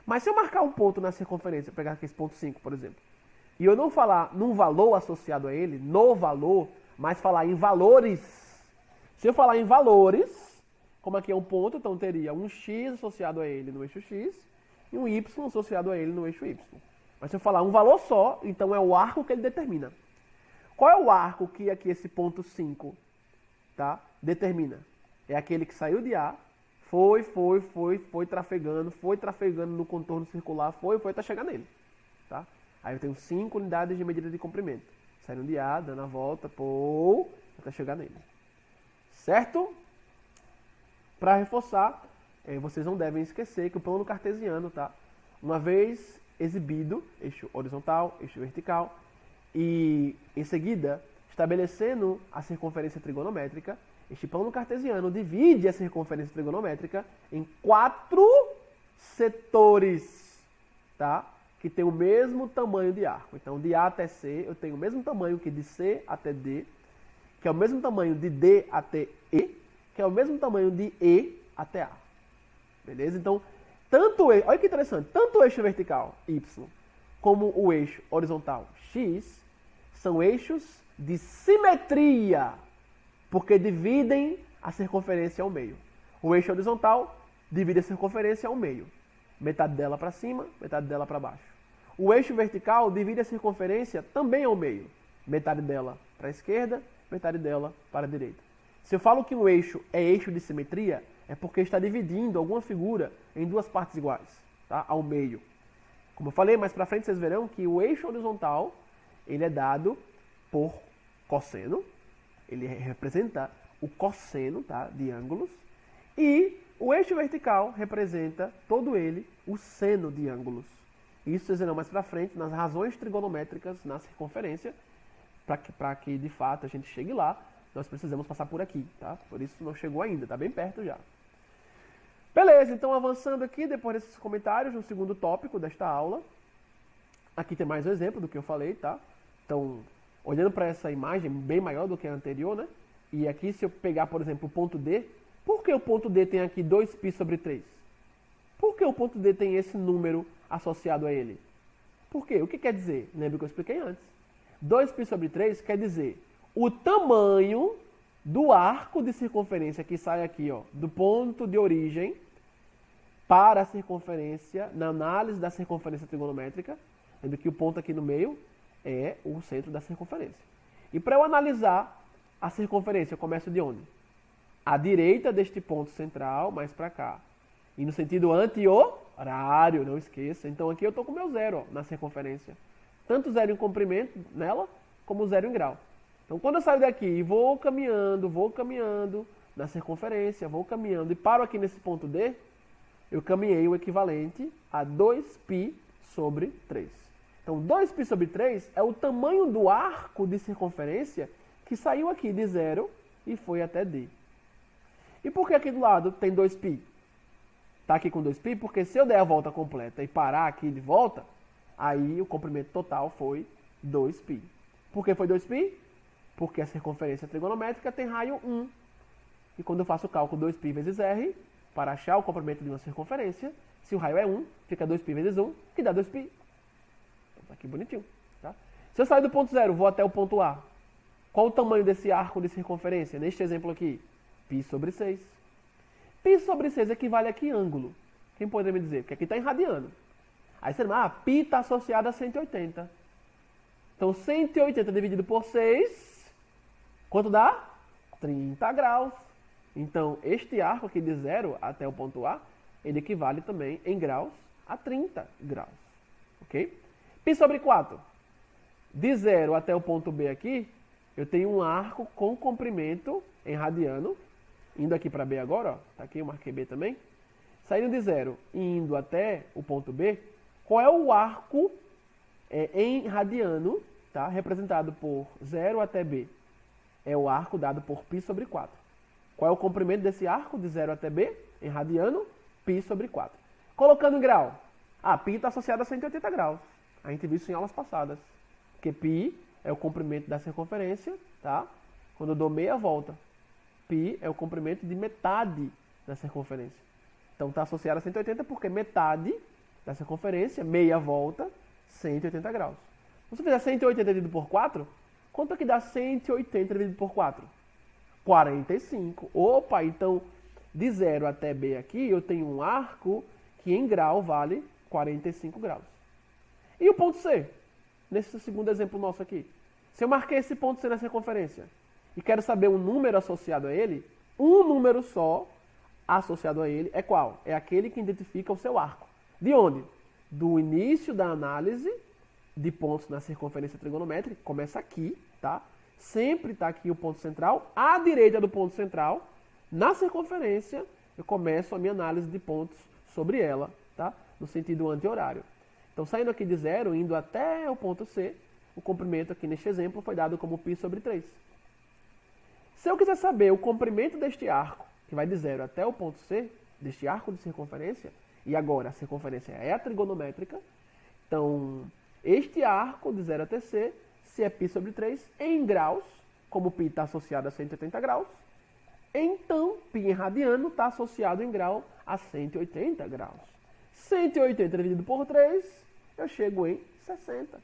Mas se eu marcar um ponto na circunferência, pegar aqui esse ponto 5, por exemplo, e eu não falar num valor associado a ele, no valor, mas falar em valores. Se eu falar em valores, como aqui é um ponto, então teria um x associado a ele no eixo x e um y associado a ele no eixo y. Mas se eu falar um valor só, então é o arco que ele determina. Qual é o arco que aqui esse ponto 5, tá, determina? É aquele que saiu de A, foi trafegando no contorno circular, foi até chegar nele. Tá? Aí eu tenho 5 unidades de medida de comprimento. Saindo de A, dando a volta, até chegar nele. Certo? Para reforçar, vocês não devem esquecer que o plano cartesiano, tá? Uma vez exibido, eixo horizontal, eixo vertical, e em seguida, estabelecendo a circunferência trigonométrica, este plano cartesiano divide a circunferência trigonométrica em 4 setores, tá? Que tem o mesmo tamanho de arco. Então, de A até C, eu tenho o mesmo tamanho que de C até D, que é o mesmo tamanho de D até E, que é o mesmo tamanho de E até A. Beleza? Então, olha que interessante, tanto o eixo vertical, Y, como o eixo horizontal, X, são eixos de simetria, porque dividem a circunferência ao meio. O eixo horizontal divide a circunferência ao meio. Metade dela para cima, metade dela para baixo. O eixo vertical divide a circunferência também ao meio. Metade dela para a esquerda, metade dela para a direita. Se eu falo que um eixo é eixo de simetria, é porque está dividindo alguma figura em duas partes iguais, tá? Ao meio. Como eu falei, mais para frente vocês verão que o eixo horizontal ele é dado por cosseno. Ele representa o cosseno, tá, de ângulos. E o eixo vertical representa todo ele o seno de ângulos. Isso vocês verão mais para frente nas razões trigonométricas na circunferência. Para que de fato a gente chegue lá, nós precisamos passar por aqui, tá? Por isso não chegou ainda, tá bem perto já. Beleza, então avançando aqui, depois desses comentários, no segundo tópico desta aula. Aqui tem mais um exemplo do que eu falei, tá? Então, olhando para essa imagem, bem maior do que a anterior, né? E aqui, se eu pegar, por exemplo, o ponto D, por que o ponto D tem aqui 2π sobre 3? Por que o ponto D tem esse número associado a ele? Por quê? O que quer dizer? Lembra que eu expliquei antes. 2π sobre 3 quer dizer o tamanho do arco de circunferência que sai aqui, ó, do ponto de origem para a circunferência, na análise da circunferência trigonométrica. Lembra que o ponto aqui no meio é o centro da circunferência. E para eu analisar a circunferência, eu começo de onde? À direita deste ponto central, mais para cá. E no sentido anti-horário, não esqueça. Então aqui eu estou com o meu zero, ó, na circunferência. tanto zero em comprimento nela, como zero em grau. Então, quando eu saio daqui e vou caminhando na circunferência, vou caminhando e paro aqui nesse ponto D, eu caminhei o equivalente a 2π sobre 3. Então, 2π sobre 3 é o tamanho do arco de circunferência que saiu aqui de 0 e foi até D. E por que aqui do lado tem 2π? Está aqui com 2π porque se eu der a volta completa e parar aqui de volta, aí o comprimento total foi 2π. Por que foi 2π? Porque a circunferência trigonométrica tem raio 1. E quando eu faço o cálculo 2π vezes r, para achar o comprimento de uma circunferência, se o raio é 1, fica 2π vezes 1, que dá 2π. Então tá aqui bonitinho. Tá? Se eu sair do ponto 0, vou até o ponto A, qual o tamanho desse arco de circunferência? Neste exemplo aqui, π sobre 6. Π sobre 6 equivale a que ângulo? Quem poderia me dizer? Porque aqui está em radiano. Aí você vai, π está associado a 180. Então 180 dividido por 6, quanto dá? 30 graus. Então este arco aqui de 0 até o ponto A, ele equivale também em graus a 30 graus. Ok? Π sobre 4. De 0 até o ponto B aqui, eu tenho um arco com comprimento em radiano. Indo aqui para B agora, ó, tá aqui eu marquei B também. Saindo de 0 e indo até o ponto B, qual é o arco em radiano, tá? Representado por 0 até B? É o arco dado por π sobre 4. Qual é o comprimento desse arco de 0 até B? Em radiano, π sobre 4. Colocando em grau, π está associado a 180 graus. A gente viu isso em aulas passadas. Porque π é o comprimento da circunferência, tá? Quando eu dou meia volta. Π é o comprimento de metade da circunferência. Então está associado a 180 porque metade da circunferência, meia volta, 180 graus. Se você fizer 180 dividido por 4, quanto é que dá 180 dividido por 4? 45. Opa, então de 0 até B aqui eu tenho um arco que em grau vale 45 graus. E o ponto C? Nesse segundo exemplo nosso aqui. Se eu marquei esse ponto C na circunferência e quero saber um número associado a ele, um número só associado a ele é qual? É aquele que identifica o seu arco. De onde? Do início da análise de pontos na circunferência trigonométrica, que começa aqui, tá? Sempre está aqui o ponto central, à direita do ponto central, na circunferência, eu começo a minha análise de pontos sobre ela, tá? No sentido anti-horário. Então, saindo aqui de 0, indo até o ponto C, o comprimento aqui neste exemplo foi dado como π sobre 3. Se eu quiser saber o comprimento deste arco, que vai de 0 até o ponto C, deste arco de circunferência, e agora a circunferência é a trigonométrica, então este arco de 0 até C, se é π sobre 3, em graus, como π está associado a 180 graus, então π em radiano está associado em grau a 180 graus. 180 dividido por 3, eu chego em 60.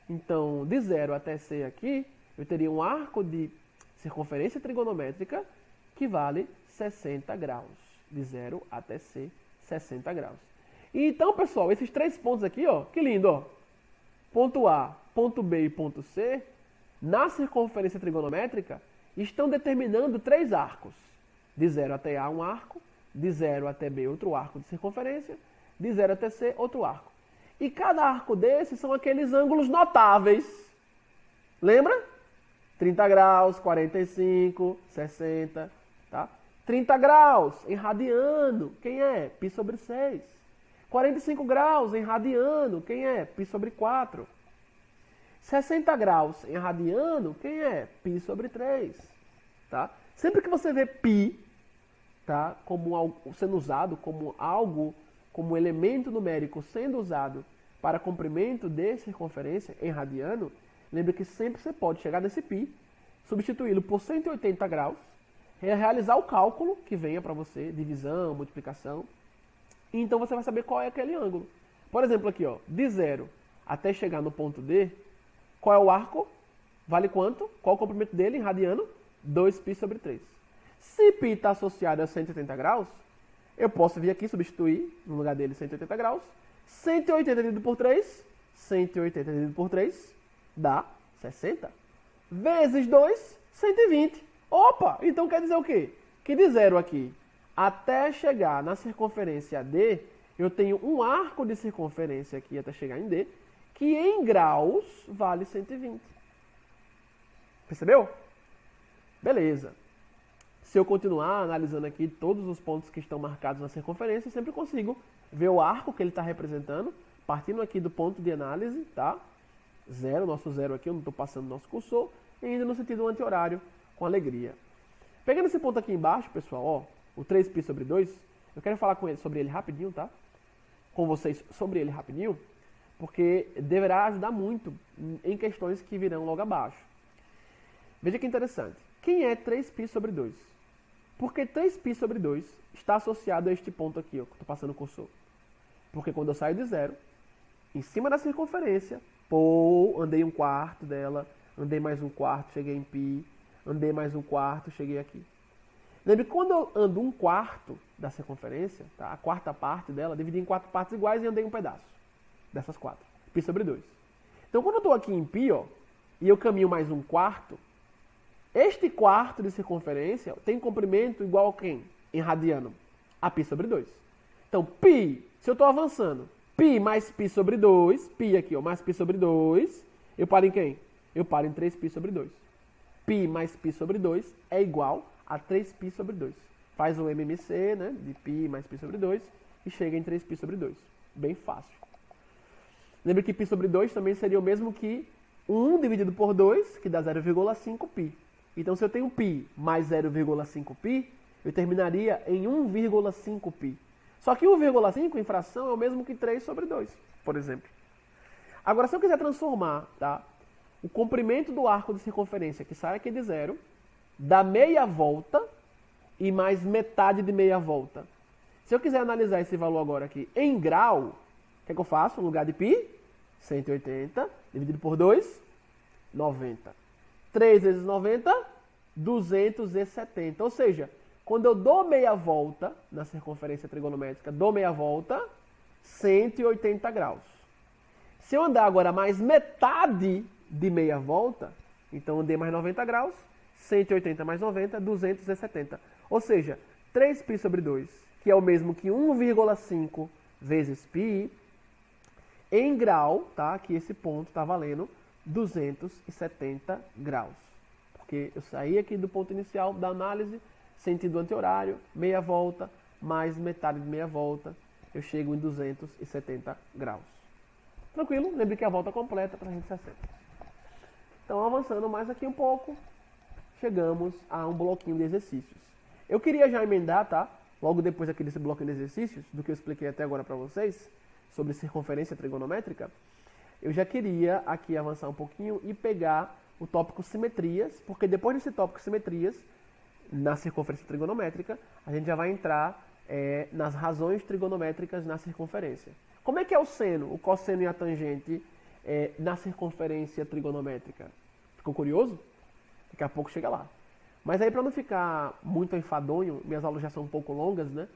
Então, de 0 até C aqui, eu teria um arco de circunferência trigonométrica que vale 60 graus. De 0 até C, 60 graus. E então, pessoal, esses três pontos aqui, ó, que lindo, ó. Ponto A, ponto B e ponto C, na circunferência trigonométrica, estão determinando três arcos. De 0 até A, um arco. De 0 até B, outro arco de circunferência. De 0 até C, outro arco. E cada arco desses são aqueles ângulos notáveis. Lembra? 30 graus, 45, 60, tá? 30 graus em radiano, quem é? π sobre 6. 45 graus em radiano, quem é? π sobre 4. 60 graus em radiano, quem é? π sobre 3. Tá? Sempre que você vê π, tá, como algo, sendo usado como algo, como elemento numérico sendo usado para comprimento de circunferência em radiano, lembre que sempre você pode chegar nesse π, substituí-lo por 180 graus, realizar o cálculo que venha para você, divisão, multiplicação, e então você vai saber qual é aquele ângulo. Por exemplo, aqui, ó, de 0 até chegar no ponto D, qual é o arco? Vale quanto? Qual o comprimento dele em radiano? 2π sobre 3. Se π está associado a 180 graus, eu posso vir aqui substituir, no lugar dele, 180 graus. 180 dividido por 3, 180 dividido por 3, dá 60. Vezes 2, 120. Opa! Então quer dizer o quê? Que de 0 aqui até chegar na circunferência D, eu tenho um arco de circunferência aqui até chegar em D, que em graus vale 120. Percebeu? Beleza. Se eu continuar analisando aqui todos os pontos que estão marcados na circunferência, eu sempre consigo ver o arco que ele está representando, partindo aqui do ponto de análise, tá? Zero, nosso zero aqui, eu não estou passando nosso cursor, e indo no sentido anti-horário, com alegria. Pegando esse ponto aqui embaixo, pessoal, ó, o 3π sobre 2, eu quero falar sobre ele rapidinho, tá? Com vocês sobre ele rapidinho, porque deverá ajudar muito em questões que virão logo abaixo. Veja que interessante. Quem é 3π sobre 2? Porque 3π sobre 2 está associado a este ponto aqui, ó, que eu estou passando o cursor. Porque quando eu saio de zero, em cima da circunferência, andei um quarto dela, andei mais um quarto, cheguei em π, andei mais um quarto, cheguei aqui. Lembre que quando eu ando um quarto da circunferência, tá, a quarta parte dela, dividi em 4 partes iguais e andei um pedaço dessas 4. π sobre 2. Então quando eu estou aqui em π, ó, e eu caminho mais um quarto, este quarto de circunferência tem comprimento igual a quem? Em radiano? A π sobre 2. Então, π, se eu estou avançando, π mais π sobre 2, π aqui, ó, mais π sobre 2, eu paro em quem? Eu paro em 3π sobre 2. π mais π sobre 2 é igual a 3π sobre 2. Faz o MMC, né, de π mais π sobre 2 e chega em 3π sobre 2. Bem fácil. Lembre que π sobre 2 também seria o mesmo que 1 dividido por 2, que dá 0,5π. Então, se eu tenho π mais 0,5π, eu terminaria em 1,5π. Só que 1,5 em fração é o mesmo que 3 sobre 2, por exemplo. Agora, se eu quiser transformar, tá, o comprimento do arco de circunferência, que sai aqui de zero, dá meia volta e mais metade de meia volta. Se eu quiser analisar esse valor agora aqui em grau, o que é que eu faço? No lugar de π, 180, dividido por 2, 90. 3 vezes 90, 270. Ou seja, quando eu dou meia volta na circunferência trigonométrica, dou meia volta, 180 graus. Se eu andar agora mais metade de meia volta, então andei mais 90 graus, 180 mais 90, 270. Ou seja, 3π sobre 2, que é o mesmo que 1,5 vezes π, em grau, tá? Que esse ponto está valendo 270 graus. Porque eu saí aqui do ponto inicial da análise, sentido anti-horário, meia volta, mais metade de meia volta, eu chego em 270 graus. Tranquilo? Lembre que a volta completa para 360. Então, avançando mais aqui um pouco, chegamos a um bloquinho de exercícios. Eu queria já emendar, tá? Logo depois aqui desse bloquinho de exercícios, do que eu expliquei até agora para vocês, sobre circunferência trigonométrica, eu já queria aqui avançar um pouquinho e pegar o tópico simetrias, porque depois desse tópico simetrias, na circunferência trigonométrica, a gente já vai entrar nas razões trigonométricas na circunferência. Como é que é o seno, o cosseno e a tangente na circunferência trigonométrica? Ficou curioso? Daqui a pouco chega lá. Mas aí, para não ficar muito enfadonho, minhas aulas já são um pouco longas, né?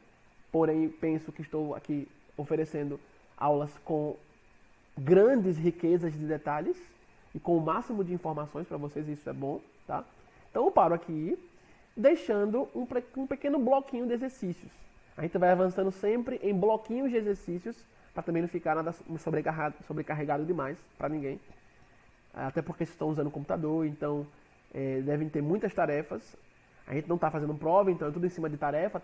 Porém, penso que estou aqui oferecendo aulas com grandes riquezas de detalhes e com o máximo de informações para vocês, isso é bom, tá? Então eu paro aqui, deixando um pequeno bloquinho de exercícios. A gente vai avançando sempre em bloquinhos de exercícios, para também não ficar nada sobrecarregado demais para ninguém. Até porque vocês estão usando o computador, então devem ter muitas tarefas. A gente não está fazendo prova, então é tudo em cima de tarefa,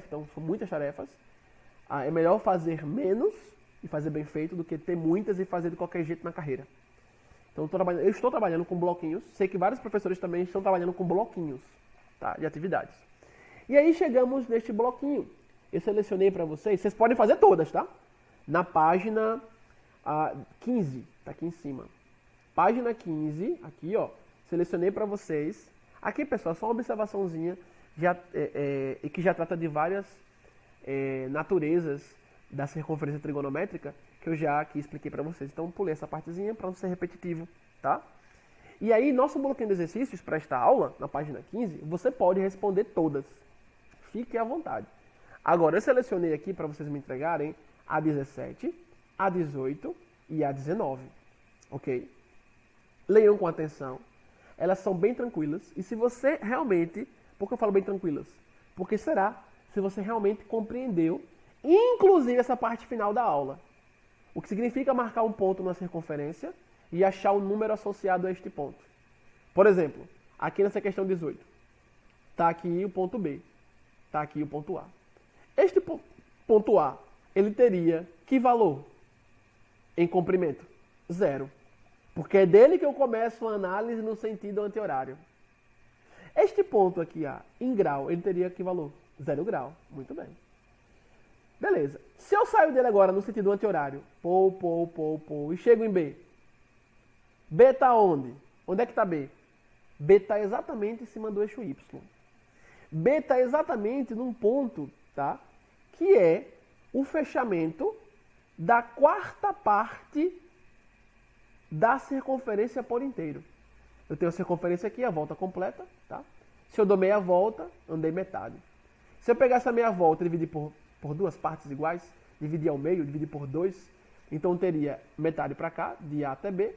então são muitas tarefas. É melhor fazer menos e fazer bem feito do que ter muitas e fazer de qualquer jeito na carreira. Então eu estou trabalhando com bloquinhos, sei que vários professores também estão trabalhando com bloquinhos, tá, de atividades. E aí chegamos neste bloquinho. Eu selecionei para vocês podem fazer todas, tá? Na página 15, tá aqui em cima. Página 15, aqui ó, selecionei para vocês. Aqui, pessoal, só uma observaçãozinha e que já trata de várias naturezas da circunferência trigonométrica que eu já aqui expliquei para vocês. Então, pulei essa partezinha para não ser repetitivo, tá? E aí, nosso bloquinho de exercícios para esta aula, na página 15, você pode responder todas. Fique à vontade. Agora, eu selecionei aqui para vocês me entregarem a 17, a 18 e a 19, ok? Leiam com atenção. Elas são bem tranquilas. E se você realmente... Por que eu falo bem tranquilas? Porque será se você realmente compreendeu, inclusive essa parte final da aula. O que significa marcar um ponto na circunferência e achar o número associado a este ponto. Por exemplo, aqui nessa questão 18, está aqui o ponto B, está aqui o ponto A. Este ponto A, ele teria que valor em comprimento? 0. Porque é dele que eu começo a análise no sentido anti-horário. Este ponto aqui, A, em grau, ele teria que valor? 0 grau. Muito bem. Beleza. Se eu saio dele agora no sentido anti-horário, e chego em B. B está onde? Onde é que está B? B está exatamente em cima do eixo Y. B está exatamente num ponto, tá? Que é o fechamento da quarta parte da circunferência por inteiro. Eu tenho a circunferência aqui, a volta completa, tá? Se eu dou meia volta, andei metade. Se eu pegar essa meia volta e dividir por duas partes iguais, dividir ao meio, dividir por 2, então teria metade para cá, de A até B,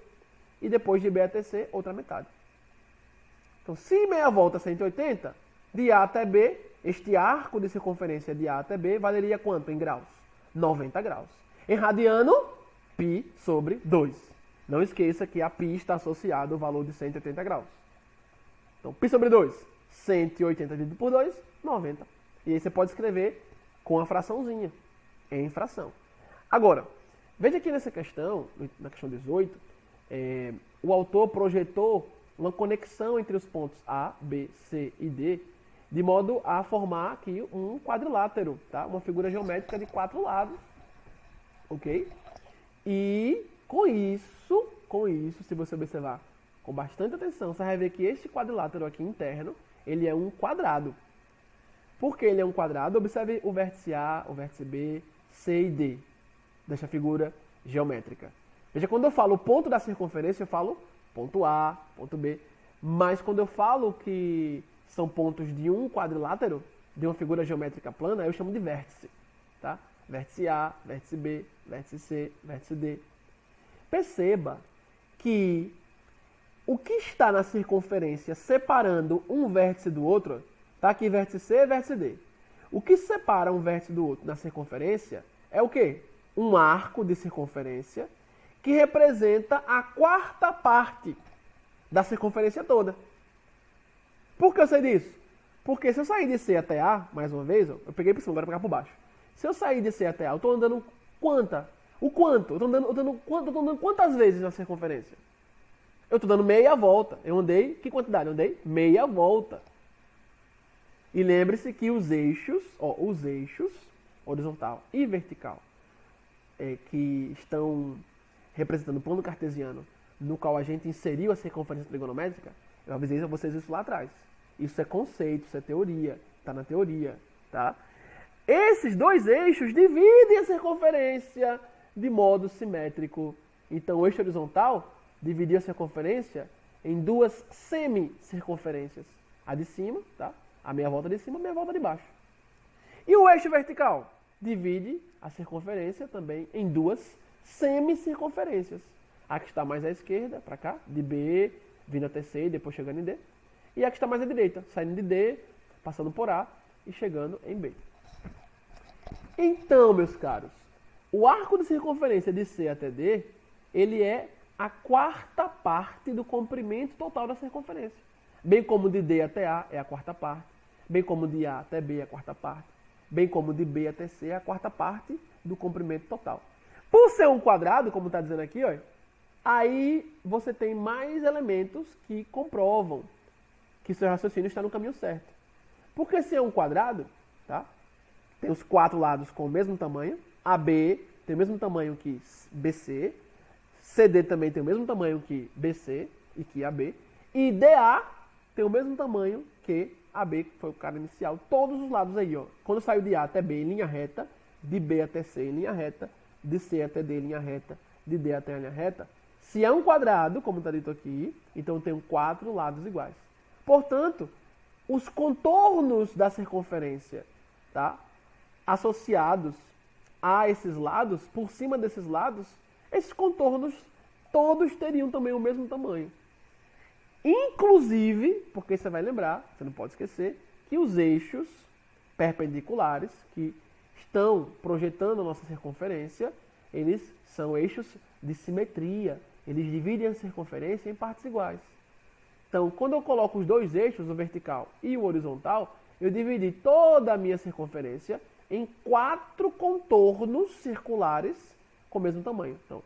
e depois de B até C, outra metade. Então, se meia volta é 180, de A até B, este arco de circunferência de A até B valeria quanto em graus? 90 graus. Em radiano, π sobre 2. Não esqueça que a π está associado ao valor de 180 graus. Então, π sobre 2, 180 dividido por 2, 90. E aí você pode escrever com a fraçãozinha, em fração. Agora, veja aqui nessa questão, na questão 18, o autor projetou uma conexão entre os pontos A, B, C e D, de modo a formar aqui um quadrilátero, tá? Uma figura geométrica de 4 lados, ok? E com isso, se você observar com bastante atenção, você vai ver que este quadrilátero aqui interno, ele é um quadrado. Por que ele é um quadrado? Observe o vértice A, o vértice B, C e D desta figura geométrica. Veja, quando eu falo ponto da circunferência, eu falo ponto A, ponto B. Mas quando eu falo que são pontos de um quadrilátero, de uma figura geométrica plana, eu chamo de vértice. Tá? Vértice A, vértice B, vértice C, vértice D. Perceba que o que está na circunferência separando um vértice do outro, está aqui vértice C e vértice D. O que separa um vértice do outro na circunferência é o quê? Um arco de circunferência que representa a quarta parte da circunferência toda. Por que eu sei disso? Porque se eu sair de C até A, mais uma vez, eu peguei por cima, agora vou pegar por baixo. Se eu sair de C até A, eu estou andando quanta? O quanto? Eu estou andando quantas vezes na circunferência? Eu estou dando meia volta. Eu andei, que quantidade? Eu andei meia volta. E lembre-se que os eixos horizontal e vertical, que estão representando o plano cartesiano, no qual a gente inseriu a circunferência trigonométrica, eu avisei a vocês isso lá atrás. Isso é conceito, isso é teoria, está na teoria, tá? Esses dois eixos dividem a circunferência de modo simétrico. Então, o eixo horizontal dividiu a circunferência em duas semicircunferências. A de cima, tá? A meia volta de cima, a meia volta de baixo. E o eixo vertical divide a circunferência também em duas semicircunferências. A que está mais à esquerda, para cá, de B, vindo até C e depois chegando em D. E a que está mais à direita, saindo de D, passando por A e chegando em B. Então, meus caros, o arco de circunferência de C até D, ele é a quarta parte do comprimento total da circunferência. Bem como de D até A é a quarta parte, bem como de A até B é a quarta parte, bem como de B até C é a quarta parte do comprimento total. Por ser um quadrado, como está dizendo aqui, ó, aí você tem mais elementos que comprovam que seu raciocínio está no caminho certo. Porque se é um quadrado, tá? Tem os 4 lados com o mesmo tamanho, AB tem o mesmo tamanho que BC, CD também tem o mesmo tamanho que BC e que AB, e DA tem o mesmo tamanho que AB, que foi o cara inicial. Todos os lados aí, ó. Quando saiu de A até B em linha reta, de B até C em linha reta, de C até D em linha reta, de D até linha reta, se é um quadrado, como está dito aqui, então tem 4 lados iguais. Portanto, os contornos da circunferência, tá, associados a esses lados, por cima desses lados, esses contornos todos teriam também o mesmo tamanho. Inclusive, porque você vai lembrar, você não pode esquecer, que os eixos perpendiculares que estão projetando a nossa circunferência, eles são eixos de simetria. Eles dividem a circunferência em partes iguais. Então, quando eu coloco os dois eixos, o vertical e o horizontal, eu dividi toda a minha circunferência em 4 contornos circulares com o mesmo tamanho. Então,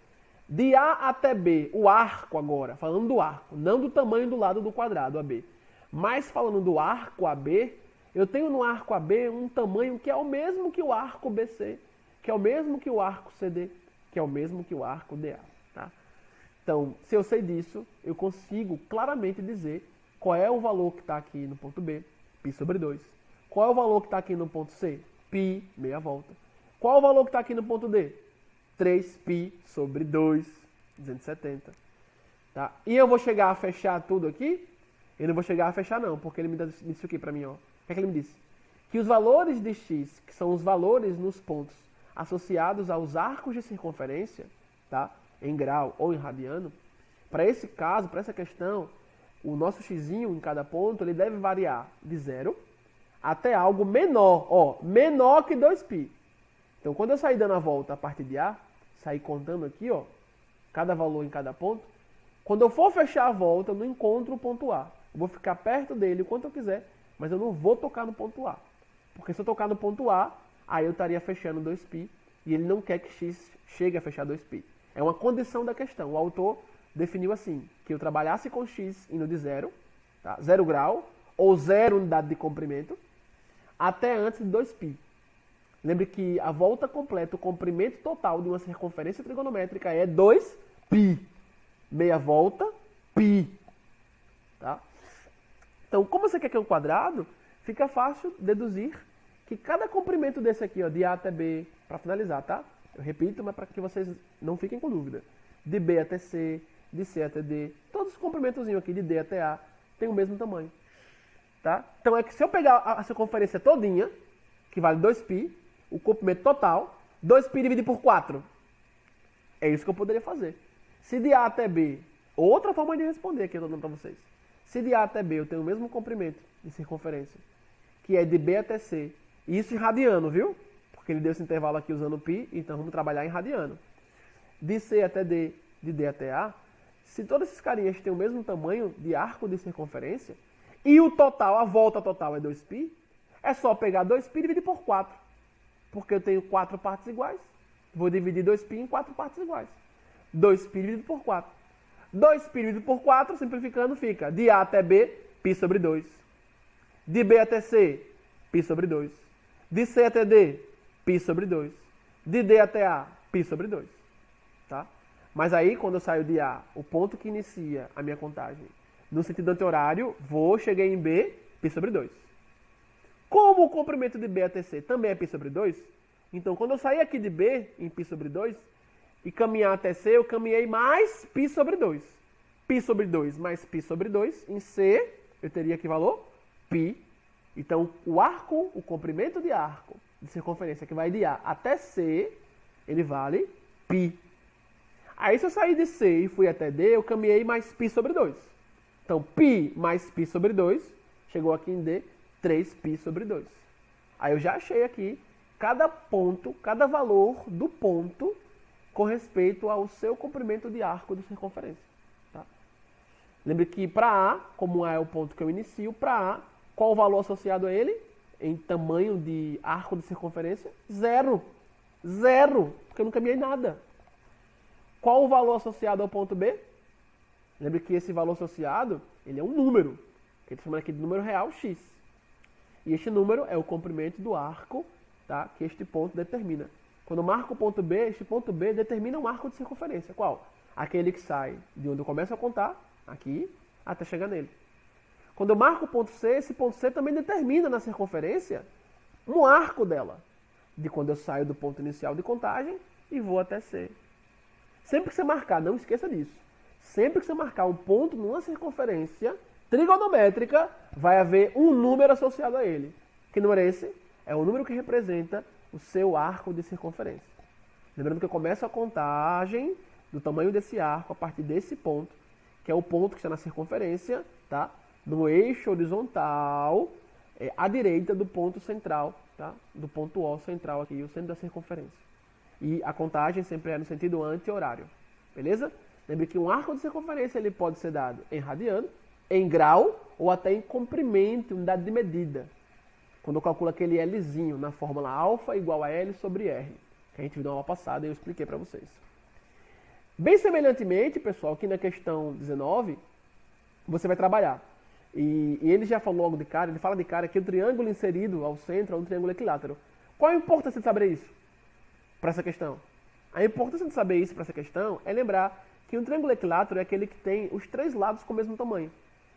de A até B, o arco agora, falando do arco, não do tamanho do lado do quadrado, AB, mas falando do arco AB, eu tenho no arco AB um tamanho que é o mesmo que o arco BC, que é o mesmo que o arco CD, que é o mesmo que o arco DA. Tá? Então, se eu sei disso, eu consigo claramente dizer qual é o valor que está aqui no ponto B, π sobre 2. Qual é o valor que está aqui no ponto C? Π, meia volta. Qual é o valor que está aqui no ponto D? 3π sobre 2, 270. Tá? E eu vou chegar a fechar tudo aqui? Eu não vou chegar a fechar não, porque ele me disse isso aqui para mim. Ó. O que é que ele me disse? Que os valores de x, que são os valores nos pontos associados aos arcos de circunferência, tá? Em grau ou em radiano, para esse caso, para essa questão, o nosso x em cada ponto ele deve variar de 0 até algo menor, ó, menor que 2π. Então, quando eu sair dando a volta a partir de A, sair contando aqui, ó, cada valor em cada ponto, quando eu for fechar a volta, eu não encontro o ponto A. Eu vou ficar perto dele o quanto eu quiser, mas eu não vou tocar no ponto A. Porque se eu tocar no ponto A, aí eu estaria fechando 2π, e ele não quer que x chegue a fechar 2π. É uma condição da questão. O autor definiu assim, que eu trabalhasse com x indo de 0, tá? 0 grau, ou 0 unidade de comprimento, até antes de 2π. Lembre que a volta completa, o comprimento total de uma circunferência trigonométrica é 2π. Meia volta, π. Tá? Então, como você quer que é um quadrado, fica fácil deduzir que cada comprimento desse aqui, ó, de A até B, para finalizar, tá? Eu repito, mas para que vocês não fiquem com dúvida. De B até C, de C até D, todos os comprimentozinhos aqui de D até A têm o mesmo tamanho. Tá? Então é que se eu pegar a circunferência todinha, que vale 2π, o comprimento total, 2π dividido por 4. É isso que eu poderia fazer. Se de A até B, outra forma de responder que eu estou dando para vocês. Se de A até B eu tenho o mesmo comprimento de circunferência, que é de B até C, e isso em radiano, viu? Porque ele deu esse intervalo aqui usando π, então vamos trabalhar em radiano. De C até D, de D até A, se todos esses carinhas têm o mesmo tamanho de arco de circunferência, e o total, a volta total é 2π, é só pegar 2π e dividir por 4. Porque eu tenho 4 partes iguais. Vou dividir 2π em 4 partes iguais. 2π dividido por 4. 2π dividido por 4, simplificando, fica de A até B, π sobre 2. De B até C, π sobre 2. De C até D, π sobre 2. De D até A, π sobre 2. Tá? Mas aí, quando eu saio de A, o ponto que inicia a minha contagem, no sentido anti-horário, cheguei em B, π sobre 2. Como o comprimento de B até C também é π sobre 2, então quando eu sair aqui de B, em π sobre 2, e caminhar até C, eu caminhei mais π sobre 2. π sobre 2 mais π sobre 2, em C, eu teria que valor? π. Então, o arco, o comprimento de arco de circunferência que vai de A até C, ele vale π. Aí, se eu sair de C e fui até D, eu caminhei mais π sobre 2. Então, π mais π sobre 2, chegou aqui em D, 3π sobre 2. Aí eu já achei aqui cada ponto, cada valor do ponto com respeito ao seu comprimento de arco de circunferência. Tá? Lembre que para A, como A é o ponto que eu inicio, para A, qual o valor associado a ele? Em tamanho de arco de circunferência? 0. 0, porque eu não caminhei nada. Qual o valor associado ao ponto B? Lembre que esse valor associado, ele é um número, que a gente chama aqui de número real, x. E este número é o comprimento do arco, tá, que este ponto determina. Quando eu marco o ponto B, este ponto B determina um arco de circunferência. Qual? Aquele que sai de onde eu começo a contar, aqui, até chegar nele. Quando eu marco o ponto C, esse ponto C também determina na circunferência um arco dela. De quando eu saio do ponto inicial de contagem e vou até C. Sempre que você marcar, não esqueça disso. Sempre que você marcar um ponto numa circunferência trigonométrica, vai haver um número associado a ele. Que número é esse? É o número que representa o seu arco de circunferência. Lembrando que eu começo a contagem do tamanho desse arco a partir desse ponto, que é o ponto que está na circunferência, tá? No eixo horizontal, à direita do ponto central, tá? Do ponto O central aqui, o centro da circunferência. E a contagem sempre é no sentido anti-horário. Beleza? Lembre que um arco de circunferência ele pode ser dado em radiano, em grau ou até em comprimento, unidade de medida. Quando eu calculo aquele Lzinho na fórmula alfa igual a L sobre R, que a gente viu na aula passada e eu expliquei para vocês. Bem semelhantemente, pessoal, aqui na questão 19, você vai trabalhar. E ele já falou logo de cara, ele fala de cara que o triângulo inserido ao centro é um triângulo equilátero. Qual a importância de saber isso para essa questão? A importância de saber isso para essa questão é lembrar que um triângulo equilátero é aquele que tem os três lados com o mesmo tamanho.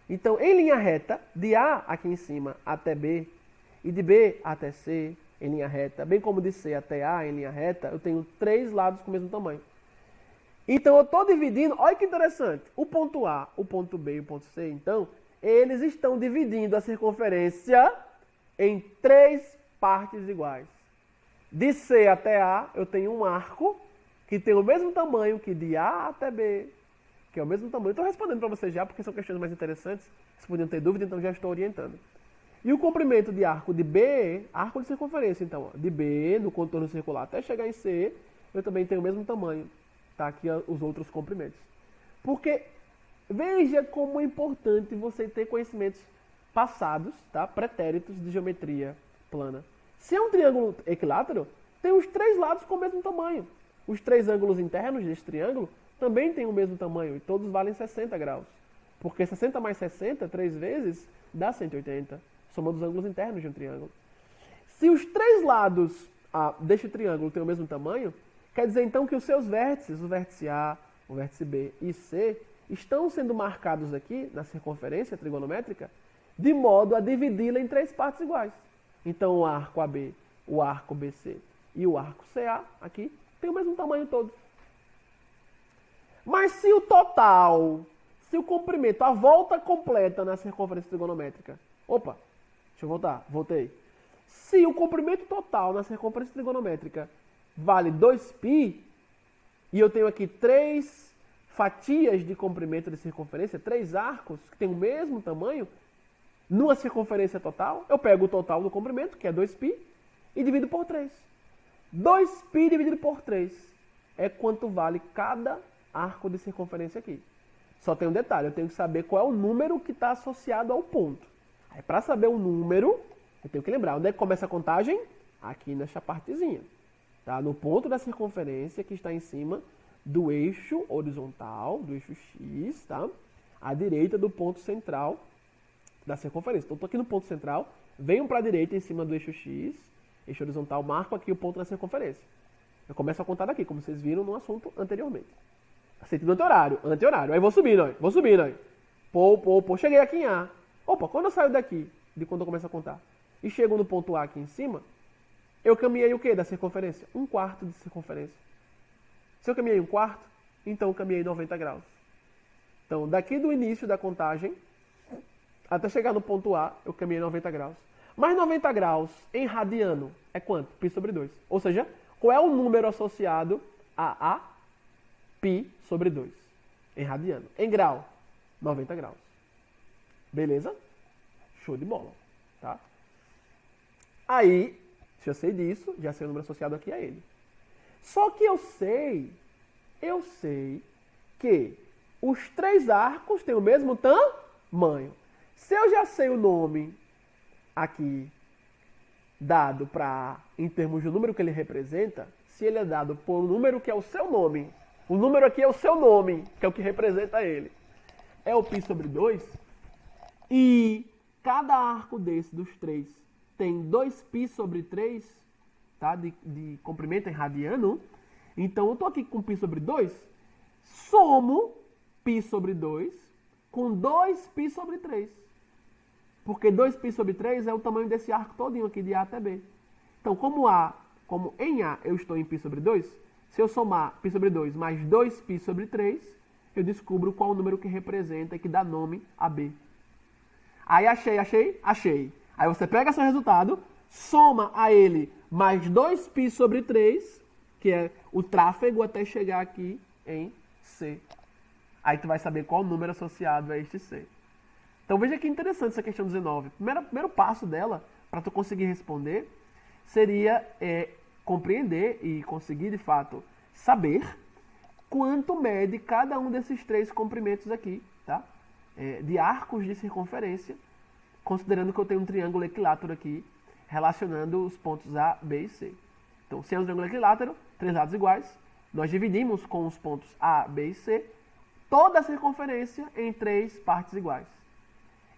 Então, em linha reta, de A aqui em cima até B, e de B até C em linha reta, bem como de C até A em linha reta, eu tenho três lados com o mesmo tamanho. Então, eu estou dividindo, olha que interessante, o ponto A, o ponto B e o ponto C, então, eles estão dividindo a circunferência em três partes iguais. De C até A, eu tenho um arco que tem o mesmo tamanho que de A até B, que é o mesmo tamanho. Estou respondendo para vocês já, porque são questões mais interessantes. Vocês podiam ter dúvida, então já estou orientando. E o comprimento de arco de B, arco de circunferência, então, ó, de B, no contorno circular, até chegar em C, eu também tenho o mesmo tamanho. Tá aqui os outros comprimentos. Porque veja como é importante você ter conhecimentos passados, tá? Pretéritos de geometria plana. Se é um triângulo equilátero, tem os três lados com o mesmo tamanho. Os três ângulos internos desse triângulo também têm o mesmo tamanho e todos valem 60 graus. Porque 60 mais 60, 3 vezes, dá 180. Soma dos ângulos internos de um triângulo. Se os três lados deste triângulo têm o mesmo tamanho, quer dizer então que os seus vértices, o vértice A, o vértice B e C, estão sendo marcados aqui na circunferência trigonométrica de modo a dividi-la em três partes iguais. Então o arco AB, o arco BC e o arco CA aqui têm o mesmo tamanho todos. Mas se o total, se o comprimento, a volta completa na circunferência trigonométrica, opa, deixa eu voltar, voltei. Se o comprimento total na circunferência trigonométrica vale 2π, e eu tenho aqui três fatias de comprimento de circunferência, três arcos que têm o mesmo tamanho, numa circunferência total, eu pego o total do comprimento, que é 2π, e divido por 3. 2π dividido por 3 é quanto vale cada arco de circunferência aqui. Só tem um detalhe, eu tenho que saber qual é o número que está associado ao ponto. Aí, para saber o número, eu tenho que lembrar onde é que começa a contagem? Aqui nessa partezinha. Tá? No ponto da circunferência que está em cima do eixo horizontal, do eixo X, tá? À direita do ponto central da circunferência. Então, estou aqui no ponto central, venho para a direita em cima do eixo X, eixo horizontal, marco aqui o ponto da circunferência. Eu começo a contar daqui, como vocês viram no assunto anteriormente. Sentido anti-horário. Aí vou subindo, ó. Pô. Cheguei aqui em A. Opa, quando eu saio daqui, de quando eu começo a contar, e chego no ponto A aqui em cima, eu caminhei o quê da circunferência? 1/4 de circunferência. Se eu caminhei 1/4, então eu caminhei 90 graus. Então, daqui do início da contagem, até chegar no ponto A, eu caminhei 90 graus. Mas 90 graus em radiano é quanto? Π sobre 2. Ou seja, qual é o número associado a π sobre 2? Em radiano. Em grau, 90 graus. Beleza? Show de bola. Tá? Aí, se eu sei disso, já sei o número associado aqui a ele. Só que eu sei que os três arcos têm o mesmo tamanho. Se eu já sei o nome aqui dado para A em termos do número que ele representa, se ele é dado por um número que é o seu nome, o número aqui é o seu nome, que é o que representa ele, é o π sobre 2, e cada arco desse dos três tem 2π sobre 3, tá? de comprimento em radiano, então eu estou aqui com π sobre 2, somo π sobre 2 com 2π sobre 3. Porque 2π sobre 3 é o tamanho desse arco todinho aqui, de A até B. Então, como em A eu estou em π sobre 2, se eu somar π sobre 2 mais 2π sobre 3, eu descubro qual o número que representa e que dá nome a B. Aí achei. Aí você pega seu resultado, soma a ele mais 2π sobre 3, que é o tráfego até chegar aqui em C. Aí tu vai saber qual o número associado a este C. Então veja que interessante essa questão 19. Primeiro passo dela, para tu conseguir responder, seria compreender e conseguir, de fato, saber quanto mede cada um desses três comprimentos aqui, tá? De arcos de circunferência, considerando que eu tenho um triângulo equilátero aqui, relacionando os pontos A, B e C. Então, se é um triângulo equilátero, três lados iguais, nós dividimos com os pontos A, B e C toda a circunferência em três partes iguais.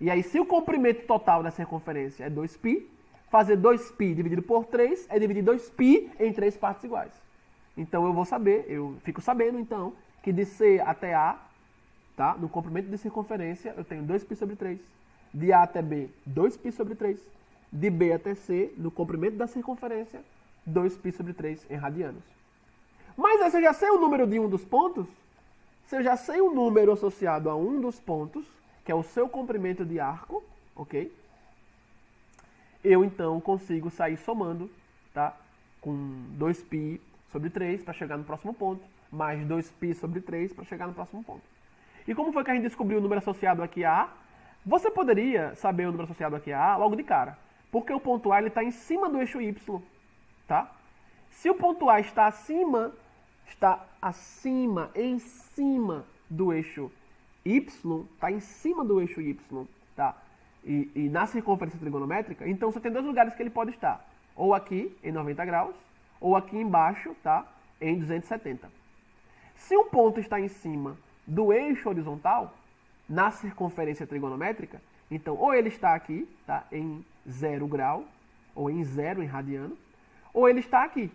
E aí, se o comprimento total da circunferência é 2π, fazer 2π dividido por 3 é dividir 2π em três partes iguais. Então, eu fico sabendo, então, que de C até A, tá, no comprimento de circunferência, eu tenho 2π sobre 3. De A até B, 2π sobre 3. De B até C, no comprimento da circunferência, 2π sobre 3 em radianos. Mas aí, se eu já sei o número de um dos pontos, se eu já sei o número associado a um dos pontos, que é o seu comprimento de arco, ok? Eu, então, consigo sair somando, tá? Com 2π sobre 3 para chegar no próximo ponto, mais 2π sobre 3 para chegar no próximo ponto. E como foi que a gente descobriu o número associado aqui a A? Você poderia saber o número associado aqui a A logo de cara, porque o ponto A está em cima do eixo Y, tá? Se o ponto A está acima, em cima do eixo Y, está em cima do eixo Y, tá? E na circunferência trigonométrica, então você tem dois lugares que ele pode estar. Ou aqui, em 90 graus, ou aqui embaixo, tá? Em 270. Se um ponto está em cima do eixo horizontal, na circunferência trigonométrica, então ou ele está aqui, tá? Em 0 grau, ou em 0 em radiano, ou ele está aqui,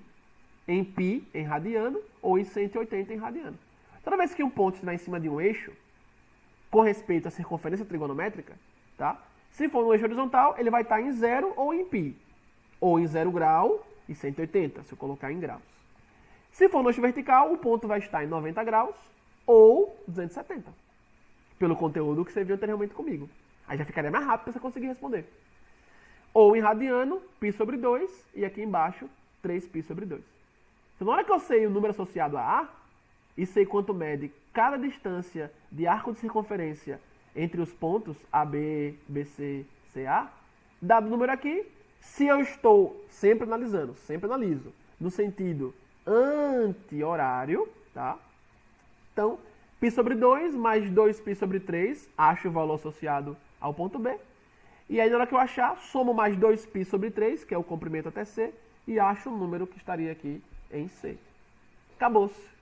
em π em radiano, ou em 180 em radiano. Toda vez que um ponto está em cima de um eixo, com respeito à circunferência trigonométrica, tá? Se for no eixo horizontal, ele vai estar em 0 ou em π. Ou em 0 grau e 180, se eu colocar em graus. Se for no eixo vertical, o ponto vai estar em 90 graus ou 270. Pelo conteúdo que você viu anteriormente comigo. Aí já ficaria mais rápido para você conseguir responder. Ou em radiano, π sobre 2, e aqui embaixo, 3π sobre 2. Então, na hora que eu sei o número associado a A, e sei quanto mede cada distância de arco de circunferência entre os pontos AB, BC, CA, dado o número aqui, se eu estou sempre analiso, no sentido anti-horário, tá? Então, π sobre 2 mais 2π sobre 3, acho o valor associado ao ponto B. E aí, na hora que eu achar, somo mais 2π sobre 3, que é o comprimento até C, e acho o número que estaria aqui em C. Acabou-se.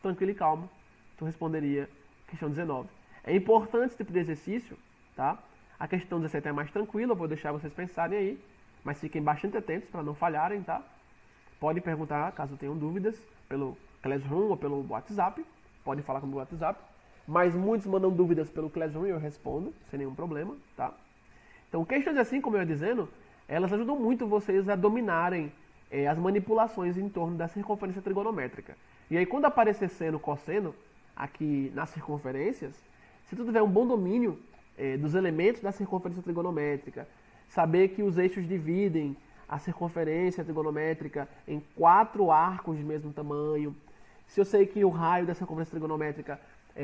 Tranquilo e calmo, tu responderia questão 19. É importante esse tipo de exercício, tá? A questão 17 é mais tranquila, eu vou deixar vocês pensarem aí, mas fiquem bastante atentos para não falharem, tá? Podem perguntar, caso tenham dúvidas, pelo Classroom ou pelo WhatsApp, podem falar comigo no WhatsApp, mas muitos mandam dúvidas pelo Classroom e eu respondo, sem nenhum problema, tá? Então, questões assim, como eu ia dizendo, elas ajudam muito vocês a dominarem as manipulações em torno da circunferência trigonométrica. E aí, quando aparecer seno, cosseno, aqui nas circunferências, se tu tiver um bom domínio dos elementos da circunferência trigonométrica, saber que os eixos dividem a circunferência trigonométrica em 4 arcos de mesmo tamanho, se eu sei que o raio da circunferência trigonométrica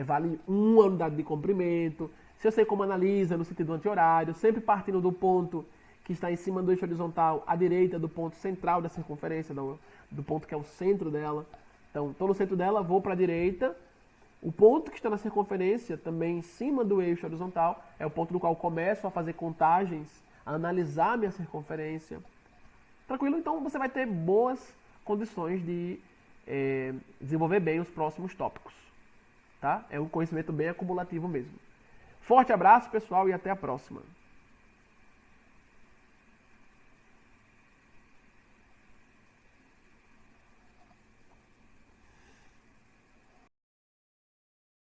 vale 1 unidade de comprimento, se eu sei como analisa no sentido anti-horário, sempre partindo do ponto que está em cima do eixo horizontal, à direita do ponto central da circunferência, do ponto que é o centro dela. Então, estou no centro dela, vou para a direita. O ponto que está na circunferência, também em cima do eixo horizontal, é o ponto no qual começo a fazer contagens, a analisar a minha circunferência. Tranquilo? Então, você vai ter boas condições de desenvolver bem os próximos tópicos. Tá? É um conhecimento bem acumulativo mesmo. Forte abraço, pessoal, e até a próxima.